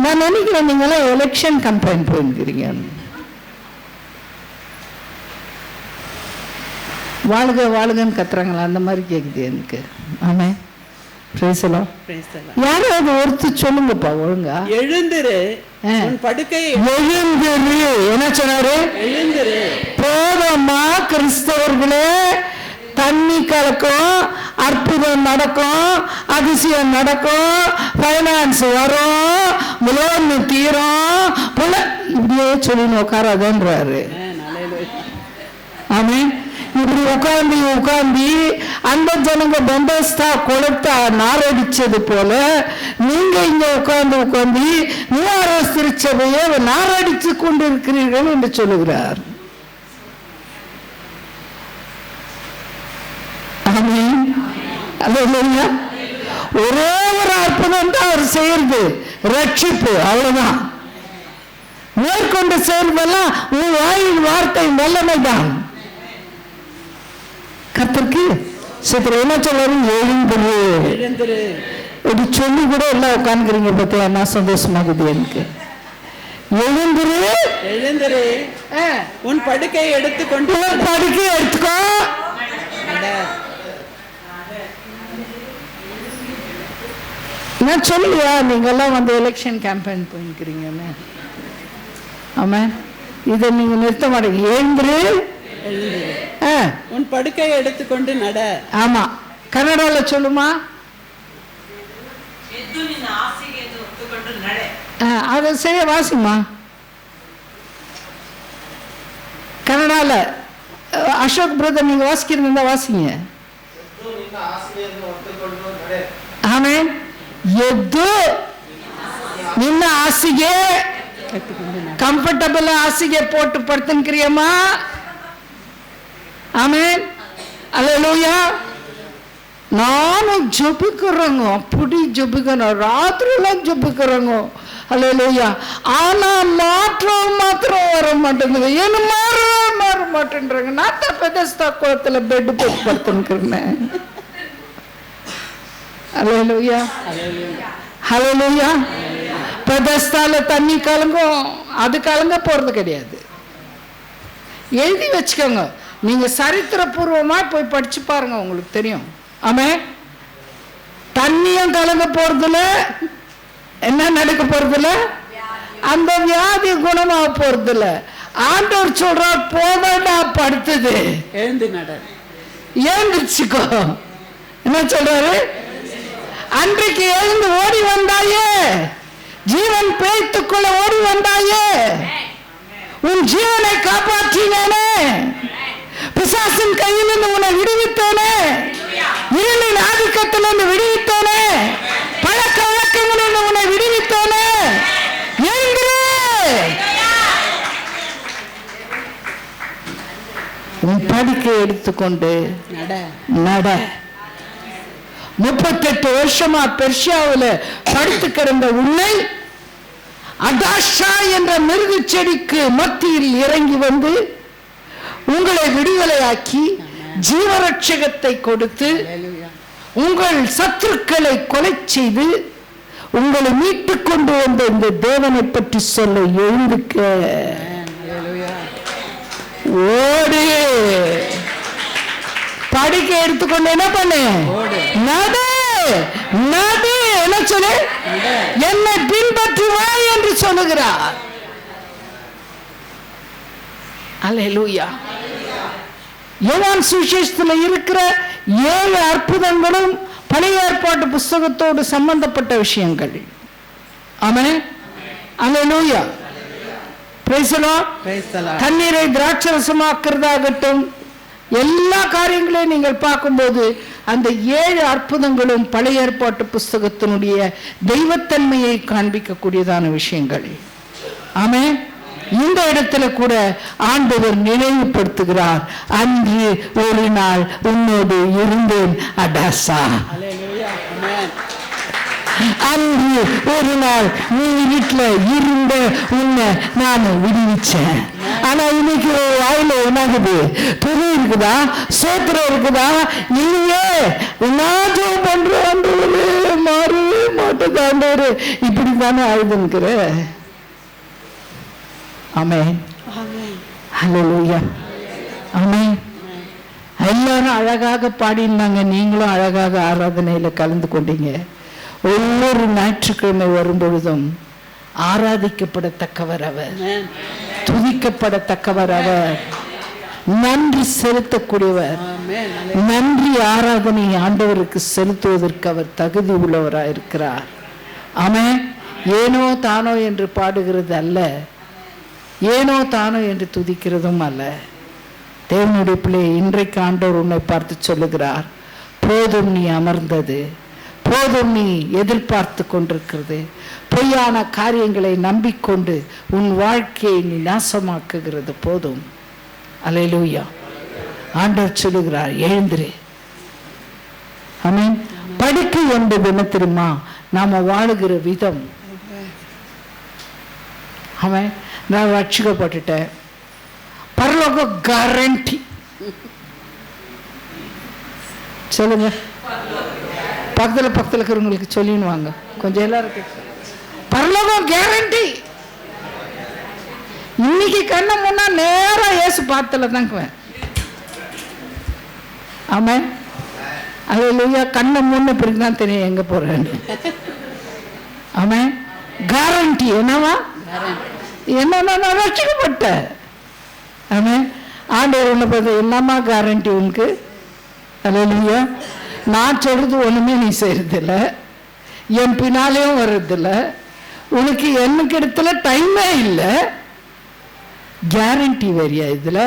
நான் நினைக்கிறேன் நீங்களாம் எலெக்ஷன் கம்பெயின் போயிருக்கிறீங்க. வாழ்க வாழ்கன்னு கத்துறாங்களா, அந்த மாதிரி கேக்குது எனக்கு. ஆமே, பேசலாம். யாராவது ஒருத்தர் சொல்லுங்கப்பா ஒழுங்கா. எழுந்திரு, உன் படுக்கையை எழுந்திரு. என்ன சொன்னாரு? எழுந்திரு. போதமா கிறிஸ்தவர்களே, தண்ணி கலக்கும், அற்புதம் நடக்கும், அதிசயம் நடக்கும், ஃபைனான்ஸ் வரும், லோன் தீரும், இப்படியே சொல்லி உட்காராதன்றாரு. ஆமென். இப்படி உட்கார்ந்து அந்த ஜனங்க பந்தோஸ்தா கொளுத்தா நாரடிச்சது போல நீங்க இங்க உட்கார்ந்து நியூஆர்எஸ் திருச்சபையை நாரடிச்சு கொண்டு இருக்கிறீர்கள் என்று சொல்லுகிறார். ஆமென். அல்லேலூயா. ஒரே ஒரு அற்புதம் தான் அவர் செய்யறது, ரட்சிப்பு, அவ்வளவுதான். மேற்கொண்டு செய்வதெல்லாம் உன் வாயின் வார்த்தை வல்லமை தான். கர்த்தருக்கு சித்திர என்ன சொல்றாரு, எழுந்துரு இப்படி சொல்லி கூட எல்லாம் உட்காந்துக்கிறீங்க பத்தியா, என்ன சந்தோஷமாகுது எனக்கு. எழுந்துரு, உன் படுக்கையை எடுத்துக்கொண்டு, படுக்கையை எடுத்துக்கோ. நான் சொல்லியா நீங்க எல்லாம் வந்து எலெக்ஷன் கேம்பெயின் போயிருக்கிறீங்கன்னு. ஆமா, இதை நீங்க நிறுத்த மாட்டீங்க. எழுந்துரு, உன் படுக்கையை எடுத்துக்கொண்டு நட. ஆமா, கன்னடால சொல்லுமா, அதை செய்ய வாசிமா கன்னடால. அசோக் பிரதர் நீங்க வாசிக்கிறதா வாசிங்க. ஆமென். ಎದ್ದು ನಿನ್ನ ಹಾಸಿಗೆ ಕಂಫರ್ಟಬಲ್ ಹಾಸಿಗೆ போட்டு படுத்துக்கிறியம்மா. ஆமென். அல்லேலூயா. நானும் ஜெபிக்கிறேங்க, அப்படி ஜெபிக்கிறேன், ராத்திரிலாம் ஜெபிக்கிறேங்க. அல்லேலூயா. ஆனா மாற்றம் வர மாட்டேங்குது. என்ன மாற மாட்டேன்றாங்க. நான் தான் பெதஸ்தா குளத்துல பெட் போட்டு படுத்துக்கிறேன். அல்லேலூயா, ஹல்லேலூயா. பெதஸ்தால தண்ணி கலங்கும், அது கலங்க போறது கிடையாது. எழுதி வச்சுக்கோங்க, நீங்க சரித்திரபூர்வமா போய் படிச்சு பாருங்க, உங்களுக்கு தெரியும். ஆமே, தண்ணியும் கலங்க போறதுல என்ன நடக்க போறதுல, அந்த வியாதி குணமாக போறதுல. ஆண்டவர் சொல்றார், போதடா படுத்தது, எழுந்து நட, எழுந்துச்சுக்கோ. என்ன சொல்றாரு, அன்றைக்கு எழுந்து ஓடி வந்தாயே, ஜீவன் பேய்த்துக்குள்ள ஓடி வந்தாயே, உன் ஜீவனை காப்பாற்றினேனே, பிசாசின் கையிலிருந்து உன்னை விடுவித்தேனே, இருளின் ஆதிக்கத்திலிருந்து விடுவித்தேனே, பழக்க வழக்கங்களிலிருந்து உன்னை விடுவித்தேனே. எழுந்திரு, உன் படுக்கை எடுத்துக்கொண்டு நட. 38 வருஷமா பெர்ஷியாவில் படுத்து கிடந்த உன்னை அதாஷா என்ற மிருகு செடிக்கு மத்தியில் இறங்கி வந்து உங்களை விடுதலையாக்கி ஜீவரட்சகத்தை கொடுத்து உங்கள் சத்துருக்களை கொலை செய்து உங்களை மீட்டுக் கொண்டு வந்த இந்த தேவனை பற்றி சொல்ல எழுந்துக்க. ஓடு, படுக்கை எடுத்துக்கொண்டு என்ன பண்ணு, நடு நடு. என்ன சொல்லு, என்னை பின்பற்றி வா என்று சொல்லுகிறார். அல்லேலூயா. யோவான் சுவிசேஷத்தில் இருக்கிற 7 அற்புதங்களும் பழைய ஏற்பாட்டு புஸ்தகத்தோடு சம்பந்தப்பட்ட விஷயங்கள். ஆமென். அல்லேலூயா. Praise the Lord. தண்ணீரை திராட்சரசமாக்குறதாகட்டும், எல்லா காரியங்களையும் நீங்கள் பார்க்கும்போது அந்த 7 அற்புதங்களும் பழைய ஏற்பாட்டு புஸ்தகத்தினுடைய தெய்வத்தன்மையை காண்பிக்கக்கூடியதான விஷயங்கள். ஆமென். இந்த இடத்துல கூட ஆண்டவர் நினைவுபடுத்துகிறார், அன்று ஒரு நாள் உன்னோடு இருந்தேன் அடாசா. அன்று ஒரு நாள் நீ வீட்டுல இருந்த உன்னை நான் விடுவிச்சேன். ஆனா இன்னைக்கு வாயில என்னாகுது, துணி இருக்குதா, சோத்திரம் இருக்குதா, இல்லையே. நான் பண்றேன், மாறவே மாட்டேது ஆண்டவரு, இப்படித்தானே ஆயுதுங்கிற. ஆமென். ஹல்லேலூயா. ஆமென். எல்லாரும் அழகாக பாடினாங்க, நீங்களும் அழகாக ஆராதனையில கலந்து கொண்டீங்க. ஒவ்வொரு ஞாயிற்றுக்கிழமை வரும்பொழுதும் ஆராதிக்கப்படத்தக்கவர் அவர், துதிக்கப்படத்தக்கவர் அவர். நன்றி செலுத்தக்கூடியவர். ஆமென். நன்றி ஆராதனை ஆண்டவருக்கு செலுத்துவதற்கு அவர் தகுதி உள்ளவராக இருக்கிறார். ஆமென். ஏனோ தானோ என்று பாடுகிறது அல்ல, ஏனோ தானோ என்று துதிக்கிறதும் அல்ல. தேவனுடைய பிள்ளை, இன்றைக்கு ஆண்டவர் உன்னை பார்த்து சொல்லுகிறார், போதும் நீ அமர்ந்தது, போதும் நீ எதிர்பார்த்து கொண்டிருக்கிறது, பொய்யான காரியங்களை நம்பிக்கொண்டு உன் வாழ்க்கையை நீ நாசமாக்குகிறது போதும். அல்லேலூயா. ஆண்டவர் சொல்லுகிறார், எழுந்திரு. ஆமென். படுக்கை என்பது என்ன தெரியுமா? நாம வாழுகிற விதம். ஆமென். நான் ரட்சிக்கப்பட்டுட்டேன், பரலோக கேரண்டி. சொல்லுங்க, பக்கத்தில் இருக்கிறவங்களுக்கு சொல்லின்னு வாங்க, கொஞ்சம் எல்லாரும் பரலோகம் கேரண்டி. இன்னைக்கு கண்ணை முன்னா நேரா இயேசு பார்த்தல தாங்குவேன். ஆமாம். அல்லேலூயா. கண்ணை முன்ன பிறகு தான் தெரியும் எங்க போறேன்னு. ஆமாம். கேரண்டி. என்னவா? என்ன? நான் ரட்சிக்கப்பட்டேன். ஆமாம். ஆண்டவர் ஒன்று பார்த்து, என்னம்மா கேரண்டி உனக்கு? அல்லேலூயா. நான் சொல்றது ஒண்ணுமே நீ செய்யறதில்ல, என் பின்னாலேயும் வர்றதில்ல, உனக்கு எனக்கு இடத்துல டைமே இல்லை, கேரண்டி வேறியா இதுல?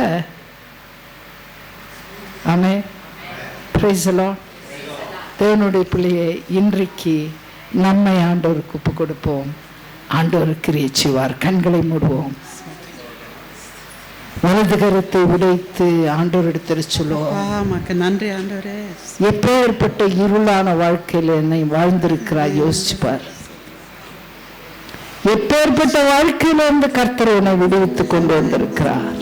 ஆமே. Price the Lord. தேவனுடைய பிள்ளையை, இன்றைக்கு நம்மை ஆண்டவருக்கு ஒப்பு கொடுப்போம். ஆண்டவர் கிரியை செய்வார். கண்களை மூடுவோம். வலது கரத்தை உடைத்து ஆண்டவரிடத்தில் சொல்லுவோம், நன்றி ஆண்டவரே. எப்பேற்பட்ட இருளான வாழ்க்கையில் என்னை வாழ்ந்திருக்கிறாய் யோசிச்சுப்பார். எப்பேற்பட்ட வாழ்க்கையிலிருந்து கர்த்தர் என்னை விடுவித்துக் கொண்டு வந்திருக்கிறார்.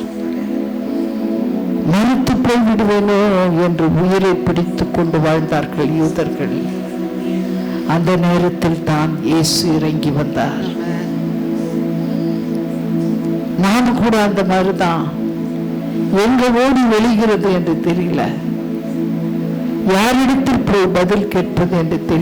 மறுத்து போய் விடுவேனோ என்று உயிரை பிடித்துக் கொண்டு வாழ்ந்தார்கள் யூதர்கள். அந்த நேரத்தில் தான் இயேசு இறங்கி வந்தார். நானும் கூட அந்த மாதிரிதான். எங்க ஓடி வெளிகிறது என்று தெரியல, யாரிடத்தில் போய் பதில் கேட்பது என்று தெரியல.